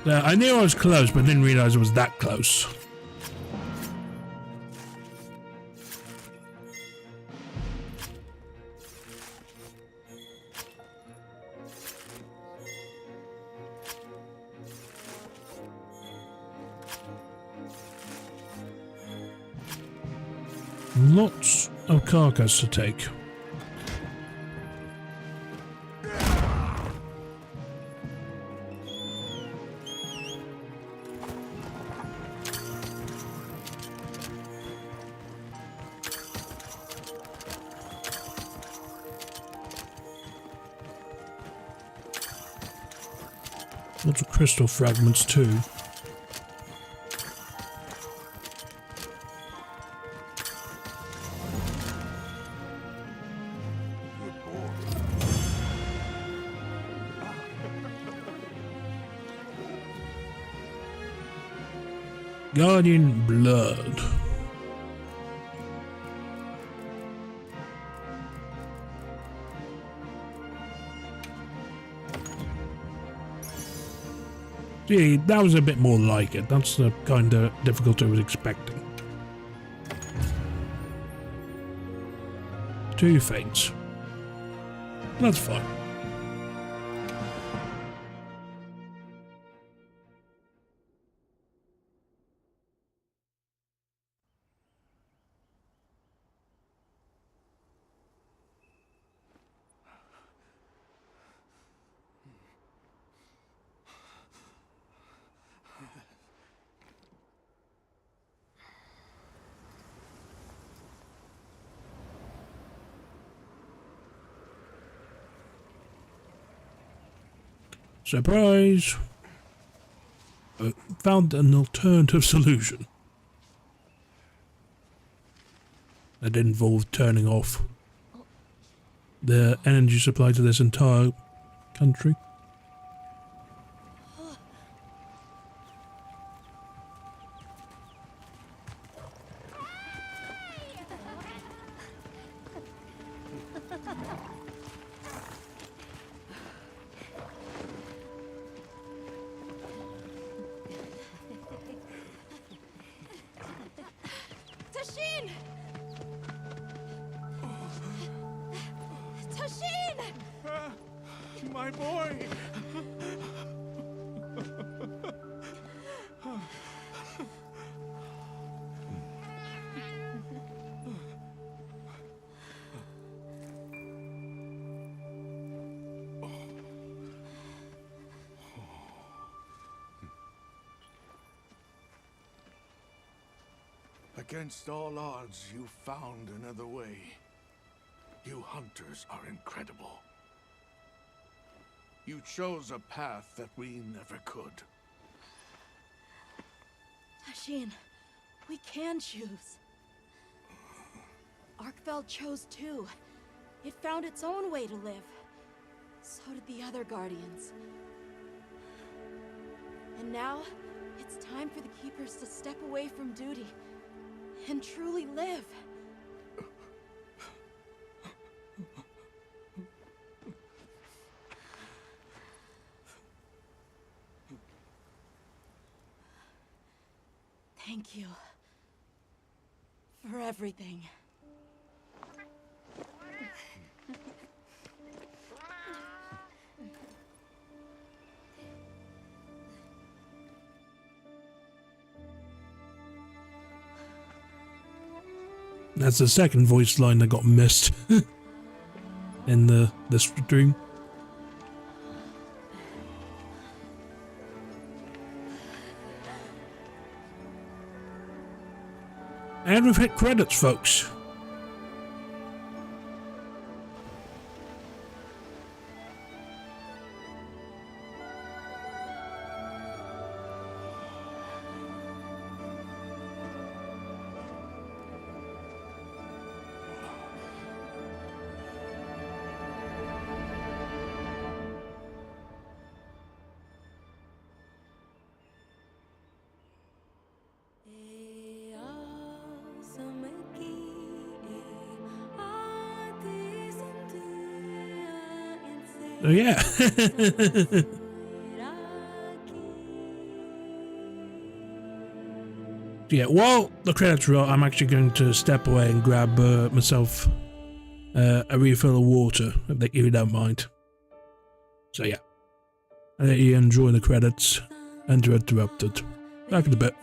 I knew I was close, but didn't realize it was that close. Lots of carcass to take. Lots of crystal fragments too. Guardian blood. See, that was a bit more like it. That's the kind of difficulty I was expecting. 2 faints. That's fine. Surprise! Found an alternative solution. That involved turning off the energy supply to this entire country. Tashin! Tashin! My boy! Against all odds, you found another way. You hunters are incredible. You chose a path that we never could. Tashin, we can choose. Arkveld chose too. It found its own way to live. So did the other Guardians. And now, it's time for the Keepers to step away from duty and truly live. Thank you for everything. That's the second voice line that got missed in the stream. And we've hit credits, folks. Oh yeah. Yeah, while the credits roll, I'm actually going to step away and grab myself a refill of water, if you don't mind. So yeah, I'll let you enjoy the credits and you're interrupted. Back in a bit.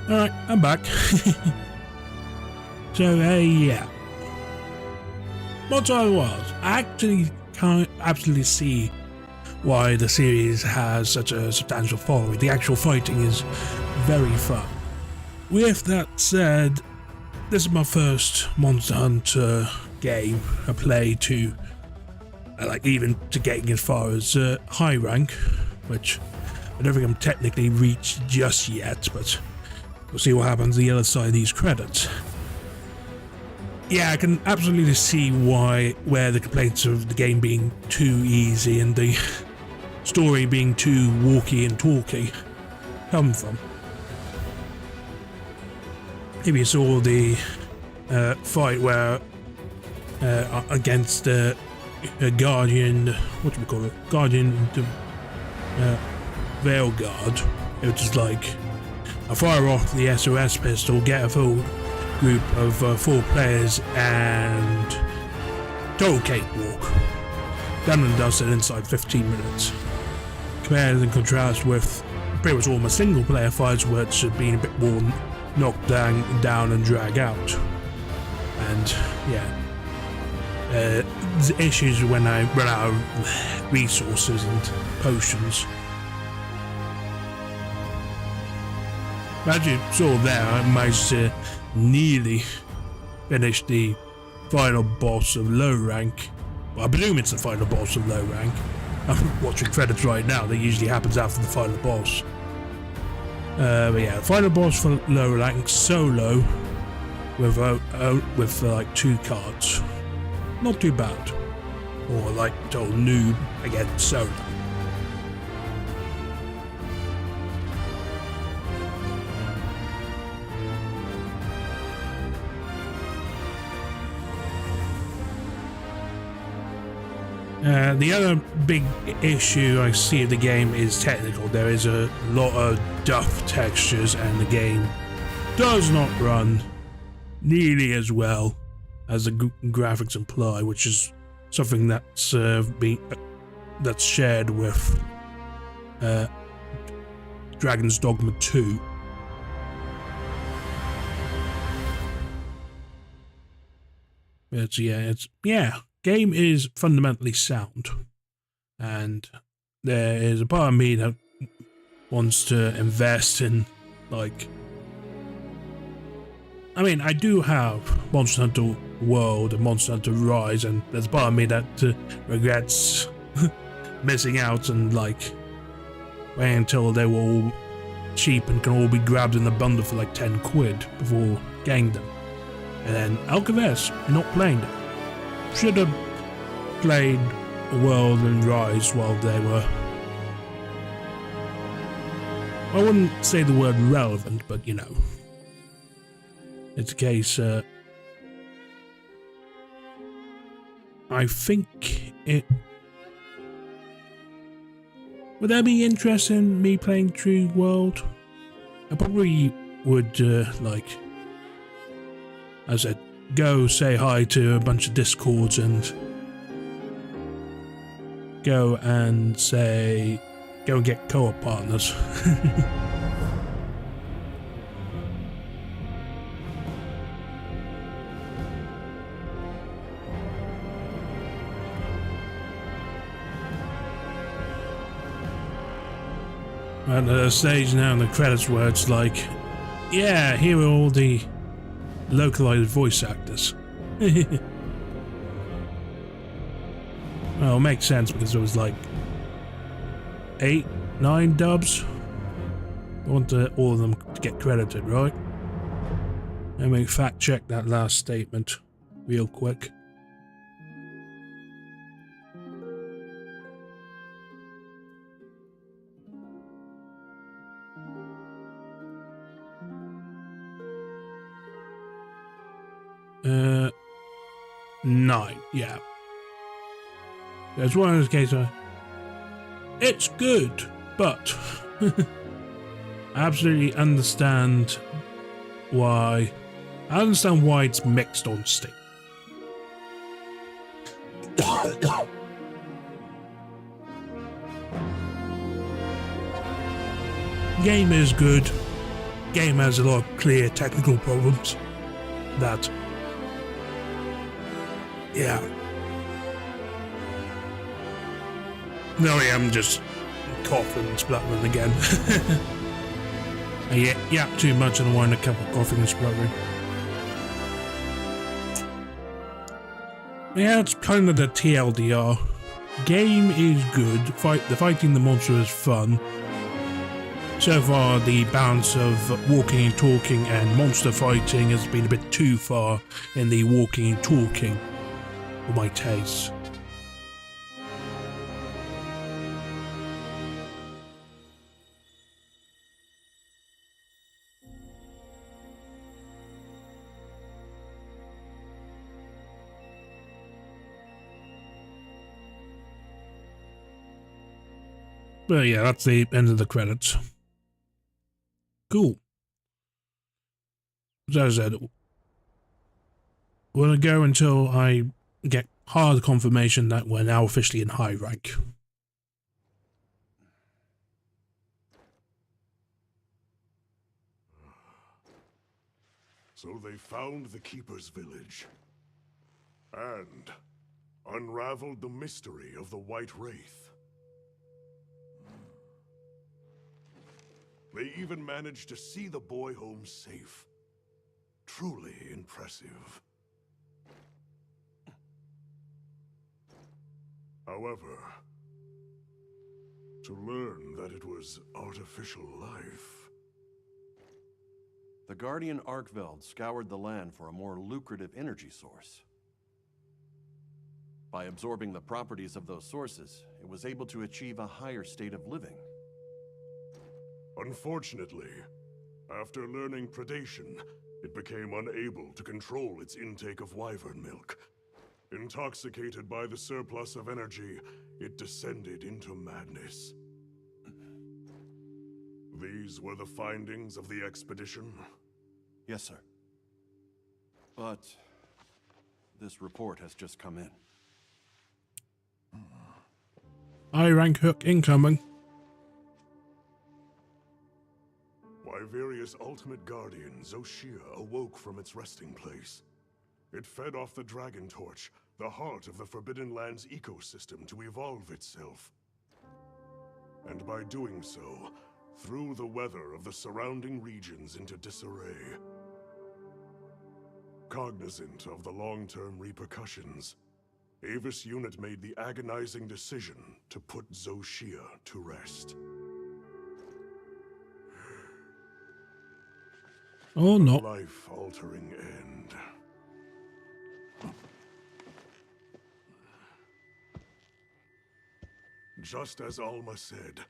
Alright, I'm back. So, yeah. Monster Wilds. I actually can't absolutely see why the series has such a substantial following. The actual fighting is very fun. With that said, this is my first Monster Hunter game I play to, like, even to getting as far as high rank, which I don't think I'm technically reached just yet, but we'll see what happens on the other side of these credits. Yeah, I can absolutely see where the complaints of the game being too easy and the story being too walky and talky come from. Maybe you saw the fight where against a Guardian, what do we call it? Guardian Veil Guard. It was just like, I fire off the SOS pistol, get a full group of 4 players, and total cakewalk. Done and dusted inside 15 minutes. Compared and contrast with pretty much all my single player fights, which have been a bit more knocked down and drag out. And yeah, the issues when I run out of resources and potions. As you saw there, I managed to nearly finish the final boss of low rank. Well, I presume it's the final boss of low rank. I'm watching credits right now. That usually happens after the final boss. But yeah, final boss for low rank solo with like 2 cards. Not too bad. Or like total noob again solo. The other big issue I see of the game is technical. There is a lot of duff textures and the game does not run nearly as well as the graphics imply, which is something that's that's shared with Dragon's Dogma 2. Game is fundamentally sound, and there is a part of me that wants to invest in, like, I mean, I do have Monster Hunter World and Monster Hunter Rise, and there's a part of me that regrets missing out and like waiting until they were all cheap and can all be grabbed in a bundle for like 10 quid before getting them. And then Arkveld, not playing them. Should have played World and Rise while they were, I wouldn't say the word relevant, but you know, it's a case, I think it, would there be interest in me playing True World? I probably would, like, as I said, go say hi to a bunch of Discords and go and get co-op partners. At the stage now in the credits where it's like, yeah, here are all the localized voice actors. Well, it makes sense because there was like 8, 9 dubs. I want all of them to get credited, right? Let me fact check that last statement real quick. Nine, yeah. There's one of those cases where it's good, but I absolutely understand why. I understand why it's mixed on Steam. Game is good. game has a lot of clear technical problems that, yeah. No, I'm just coughing and spluttering again. I yap too much and I wind up coughing and spluttering. Yeah, it's kind of the TLDR. Game is good. The fighting the monster is fun. So far, the balance of walking and talking and monster fighting has been a bit too far in the walking and talking for my taste. But yeah, that's the end of the credits. Cool. So as I said, we'll go until I get hard confirmation that we're now officially in high rank. So they found the Keeper's village and unraveled the mystery of the White Wraith. They even managed to see the boy home safe. Truly impressive. However, to learn that it was artificial life. The Guardian Arkveld scoured the land for a more lucrative energy source. By absorbing the properties of those sources, it was able to achieve a higher state of living. Unfortunately, after learning predation, it became unable to control its intake of wyvern milk. Intoxicated by the surplus of energy, it descended into madness. These were the findings of the expedition? Yes, sir. But this report has just come in. High rank hook incoming. Wyveria's ultimate guardian, Zoh Shia, awoke from its resting place. It fed off the Dragon Torch, the heart of the Forbidden Lands ecosystem, to evolve itself. And by doing so, threw the weather of the surrounding regions into disarray. Cognizant of the long-term repercussions, Avis Unit made the agonizing decision to put Zoh Shia to rest. Oh no. Life-altering end. Just as Alma said,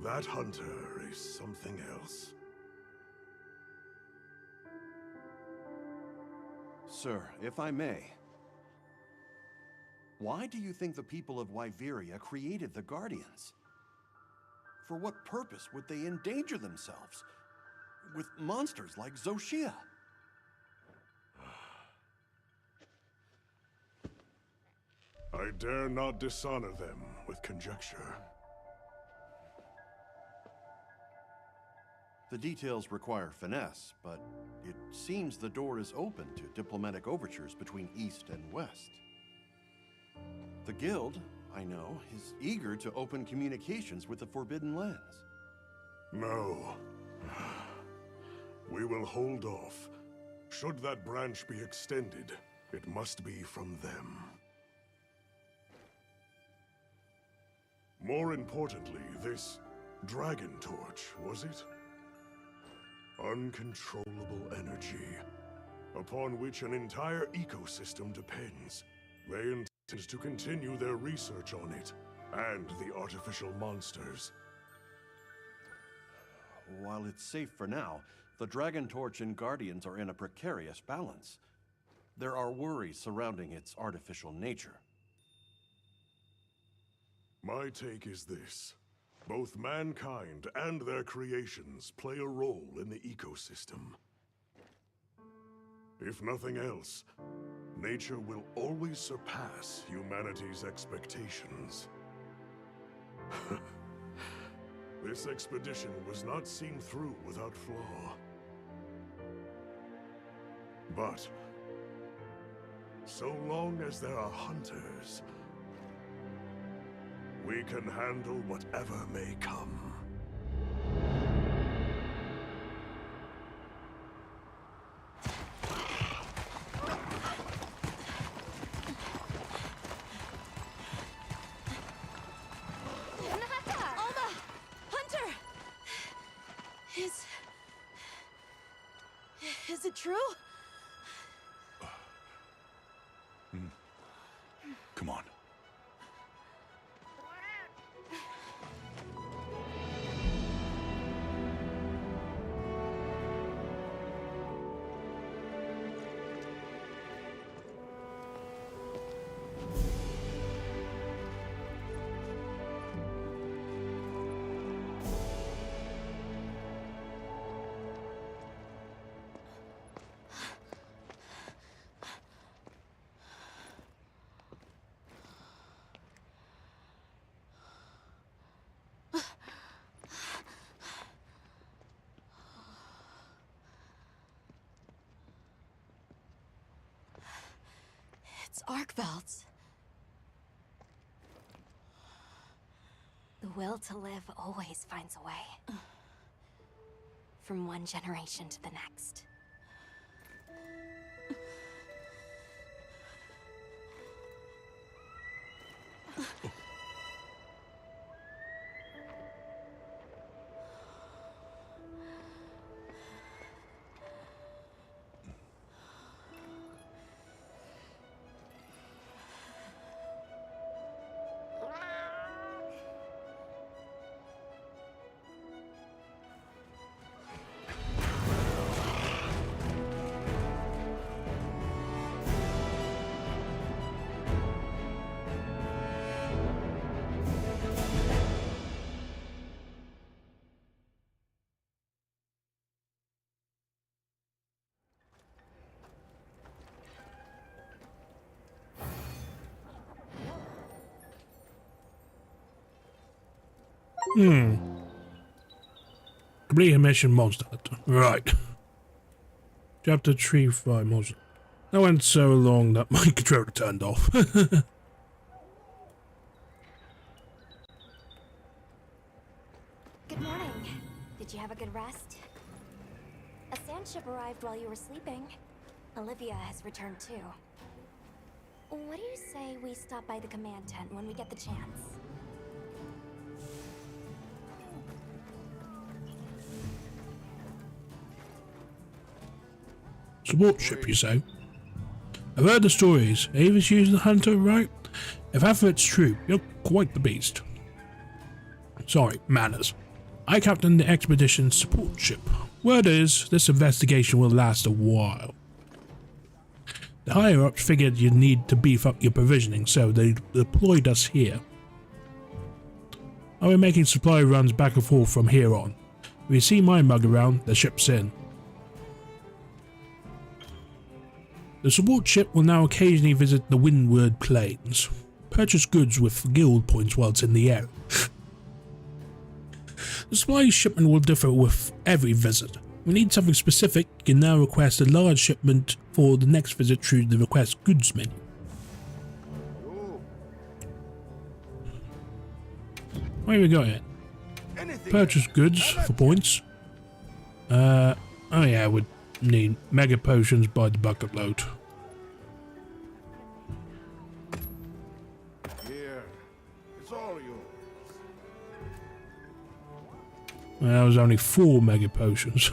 that hunter is something else. Sir, if I may, why do you think the people of Wyveria created the Guardians? For what purpose would they endanger themselves with monsters like Zoh Shia? I dare not dishonor them with conjecture. The details require finesse, but it seems the door is open to diplomatic overtures between East and West. The Guild, I know, is eager to open communications with the Forbidden Lands. No. We will hold off. Should that branch be extended, it must be from them. More importantly, this Dragon Torch, was it? Uncontrollable energy, upon which an entire ecosystem depends. They intend to continue their research on it, and the artificial monsters. While it's safe for now, the Dragon Torch and Guardians are in a precarious balance. There are worries surrounding its artificial nature. My take is this. Both mankind and their creations play a role in the ecosystem. If nothing else, nature will always surpass humanity's expectations. This expedition was not seen through without flaw. But so long as there are hunters, we can handle whatever may come. Is it true? Come on. It's Arkveld's. The will to live always finds a way. From one generation to the next. Complete a mission monster hunter. Right. Chapter 3-5 monster. That went so long that my controller turned off. Good morning. Did you have a good rest? A sand ship arrived while you were sleeping. Olivia has returned too. What do you say we stop by the command tent when we get the chance? Support ship, you say? I've heard the stories. Ava's used the hunter, right? If half of it's true, you're quite the beast. Sorry, manners. I captain the expedition's support ship. Word is, this investigation will last a while. The higher-ups figured you'd need to beef up your provisioning, so they deployed us here. I'll be making supply runs back and forth from here on. If you see my mug around, the ship's in. The support ship will now occasionally visit the Windward Plains. Purchase goods with guild points while it's in the air. The supply shipment will differ with every visit. If you need something specific, you can now request a large shipment for the next visit through the request goods menu. Where we got it? Purchase goods for points. Oh yeah, would need mega potions by the bucket load. Here, it's all yours. Well, that was only 4 mega potions.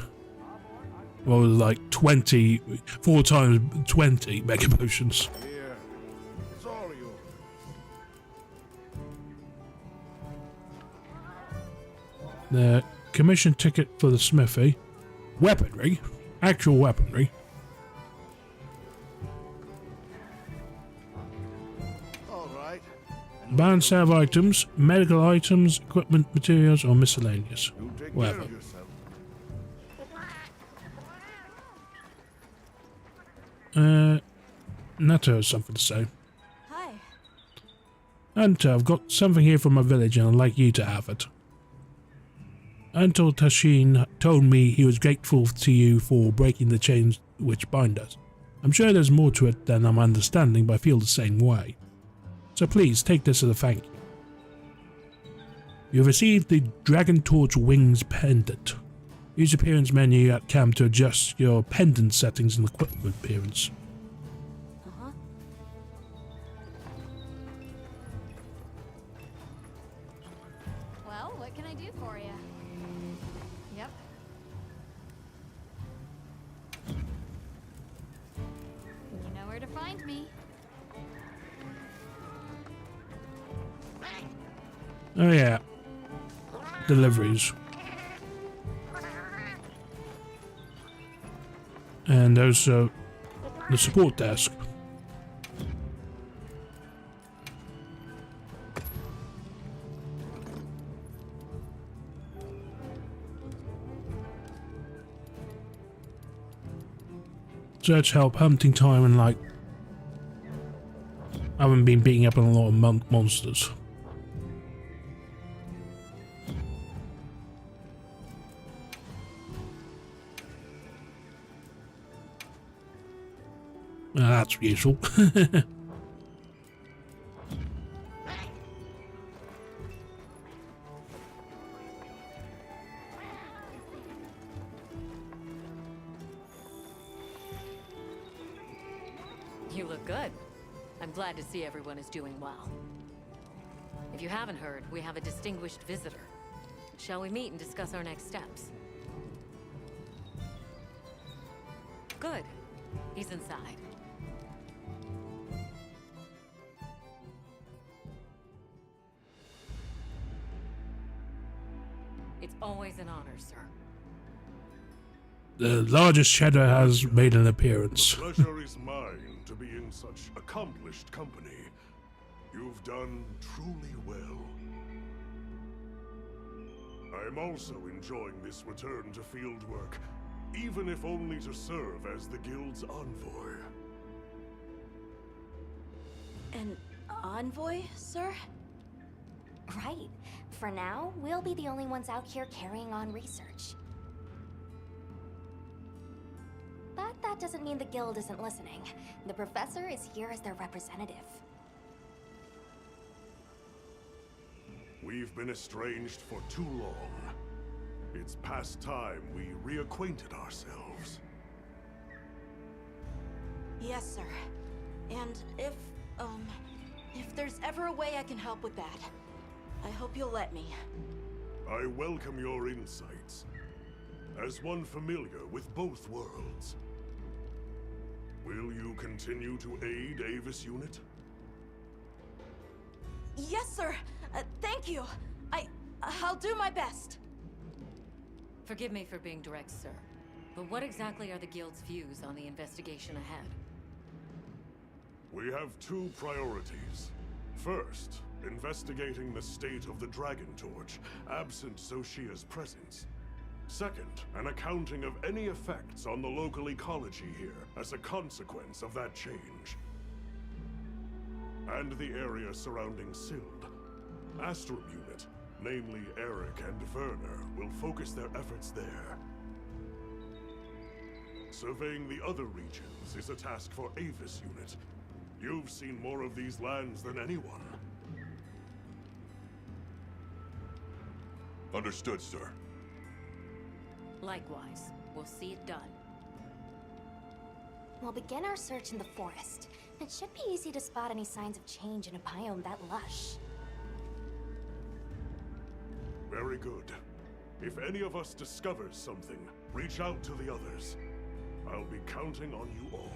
Well, it was like 20, 4 times 20 mega potions. Here, it's all yours. The commission ticket for the smithy. Weaponry. Actual weaponry. All right. Bound save items, medical items, equipment, materials, or miscellaneous. You take care Whatever. of yourself. Nato has something to say. Hi. Hunter, I've got something here from my village and I'd like you to have it. until Tashin told me he was grateful to you for breaking the chains which bind us. I'm sure there's more to it than I'm understanding, but I feel the same way. So please, take this as a thank you. You have received the Dragon Torch Wings Pendant. Use the appearance menu at camp to adjust your pendant settings and equipment appearance. Well, what can I do for you? Yep. You know where to find me. Oh yeah. Deliveries. And there's the support desk. Search help, hunting time, and like I haven't been beating up on a lot of monsters. That's useful. You look good. I'm glad to see everyone is doing well. If you haven't heard, we have a distinguished visitor. Shall we meet and discuss our next steps? Good. He's inside. It's always an honor, sir. The largest cheddar has made an appearance. The pleasure is mine to be in such accomplished company. You've done truly well. I'm also enjoying this return to field work, even if only to serve as the guild's envoy. An envoy, sir? Right. For now, we'll be the only ones out here carrying on research. But that doesn't mean the guild isn't listening. The professor is here as their representative. We've been estranged for too long. It's past time we reacquainted ourselves. Yes, sir. And if there's ever a way I can help with that, I hope you'll let me. I welcome your insights. As one familiar with both worlds, will you continue to aid Avis Unit? Yes, sir. Thank you. I'll do my best. Forgive me for being direct, sir. But what exactly are the Guild's views on the investigation ahead? We have two priorities. First, investigating the state of the Dragon Torch, absent Zoh Shia's presence. Second, an accounting of any effects on the local ecology here as a consequence of that change. And the area surrounding Sild. Astrum Unit, namely Eric and Werner, will focus their efforts there. Surveying the other regions is a task for Avis Unit. You've seen more of these lands than anyone. Understood, sir. Likewise. We'll see it done. We'll begin our search in the forest. It should be easy to spot any signs of change in a biome that lush. Very good. If any of us discovers something, reach out to the others. I'll be counting on you all.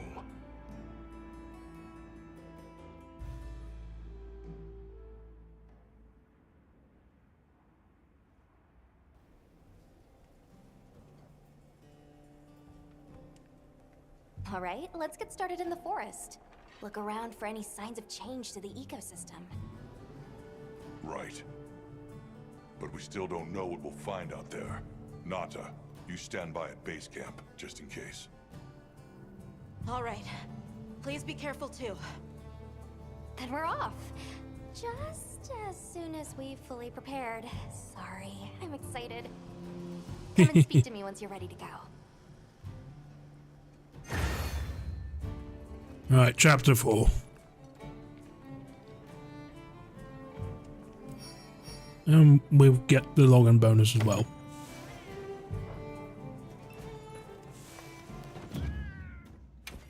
All right, let's get started in the forest. Look around for any signs of change to the ecosystem. Right. But we still don't know what we'll find out there. Nata, you stand by at base camp, just in case. All right. Please be careful too. Then we're off. Just as soon as we've fully prepared. Sorry, I'm excited. Come and speak to me once you're ready to go. Alright, chapter 4. And we'll get the login bonus as well.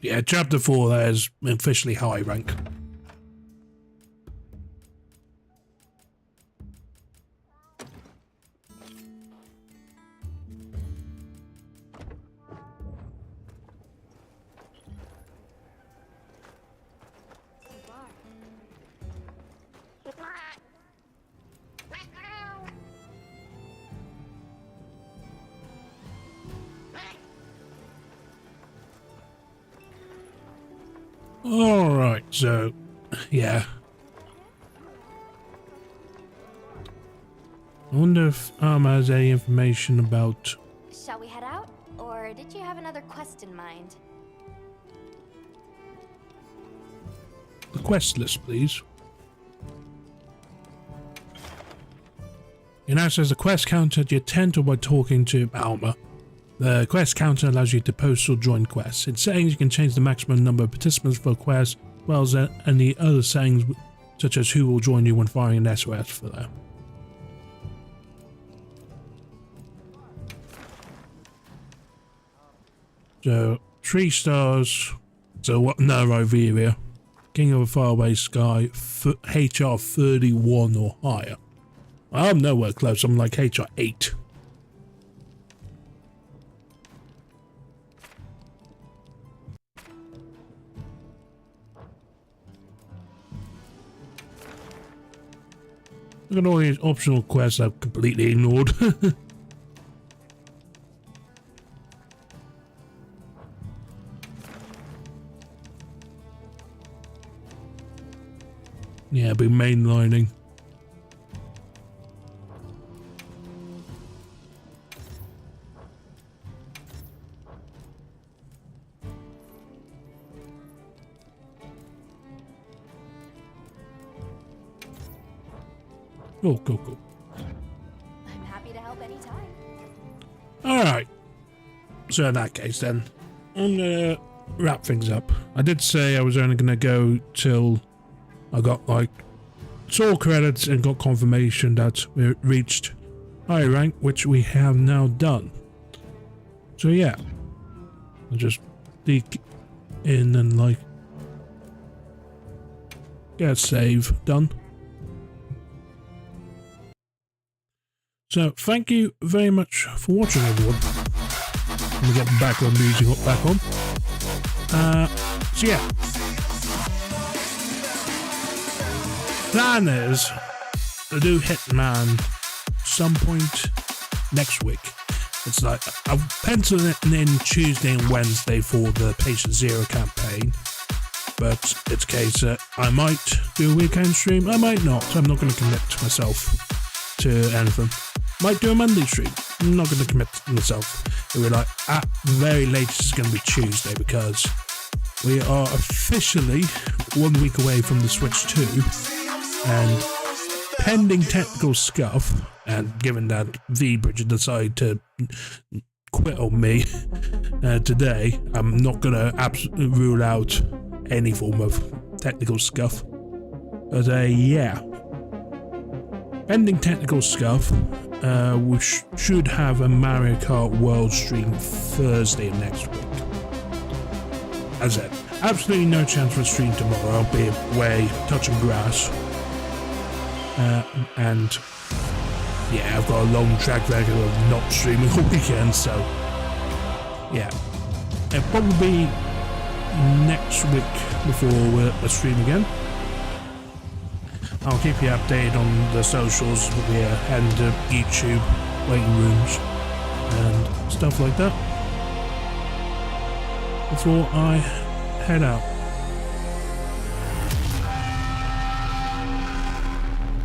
Yeah, chapter 4, that is officially high rank. Alright, so, yeah. I wonder if has any information about... Shall we head out? Or did you have another quest in mind? the quest list, please. It now says the quest counter at your tent or by talking to Alma. The quest counter allows you to post or join quests. In settings, you can change the maximum number of participants for a quest, as well as any other settings such as who will join you when firing an SOS for that. So, 3 stars. So, what? No, Iberia. King of a Faraway Sky, HR 31 or higher. I'm nowhere close. I'm like HR 8. Look at all these optional quests I've completely ignored. Yeah, be mainlining. Cool. I'm happy to help anytime. Alright. So in that case then, I'm gonna wrap things up. I did say I was only gonna go till I got like soul credits and got confirmation that we reached high rank, which we have now done. So yeah. I'll just dig in and like get a save done. So, thank you very much for watching, everyone. Let me get the background music back on. So yeah. Plan is to do Hitman some point next week. It's like, I've penciled it in Tuesday and Wednesday for the Patient Zero campaign. But it's a case that I might do a weekend stream, I might not. I'm not going to commit myself to anything. Might do a Monday stream. I'm not going to commit myself. We're like, at the very latest, it's going to be Tuesday because we are officially 1 week away from the Switch 2. And pending technical scuff, and given that V-Bridger decided to quit on me today, I'm not going to absolutely rule out any form of technical scuff. But yeah. Pending technical scuff, we should have a Mario Kart World stream Thursday of next week. As I said, absolutely no chance for a stream tomorrow. I'll be away touching grass. And yeah, I've got a long track record of not streaming all weekend, so yeah. It'll probably be next week before we'll stream again. I'll keep you updated on the socials and YouTube, waiting rooms, and stuff like that before I head out.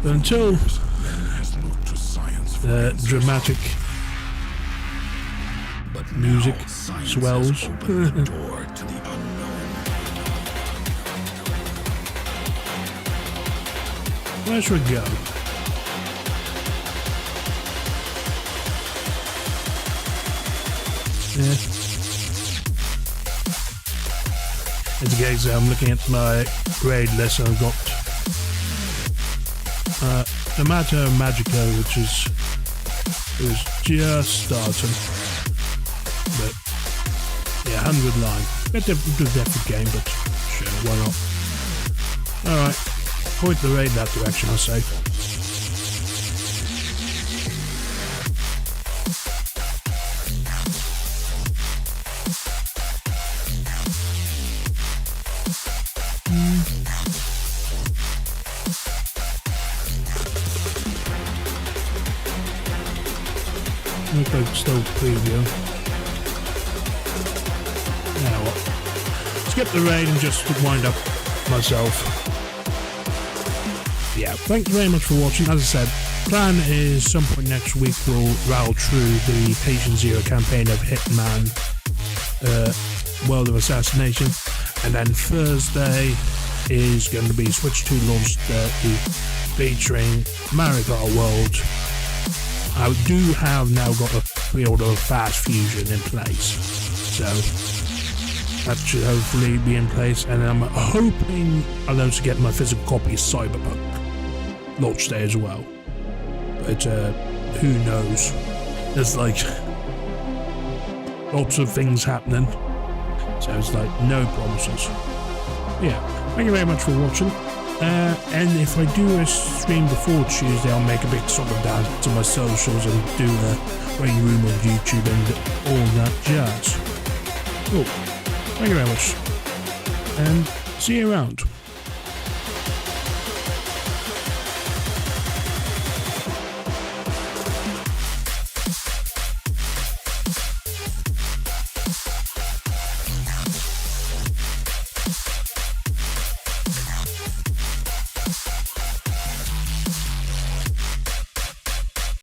But until the dramatic music swells. Where should we go? Yeah. In the case, I'm looking at my raid list, and I've got the Matter Magico, which is just starting. But yeah, 100 line. Bit different game, but sure, why not? Alright, point the raid that direction, I say. Looks like it's still preview. Now what? Skip the raid and just wind up myself. Yeah, thank you very much for watching. As I said, plan is some point next week we'll rattle through the Patient Zero campaign of Hitman World of Assassination, and then Thursday is going to be Switch 2 launched featuring Mario Kart World. I do have now got a pre-order of Fast Fusion in place, so that should hopefully be in place, and I'm hoping I'll also get my physical copy of Cyberpunk launch day as well, but who knows. There's like lots of things happening, so it's like no promises. Yeah, thank you very much for watching. And if I do a stream before Tuesday, I'll make a big sort of down to my socials and do a waiting room on YouTube and all that jazz. Cool. Thank you very much, and see you around.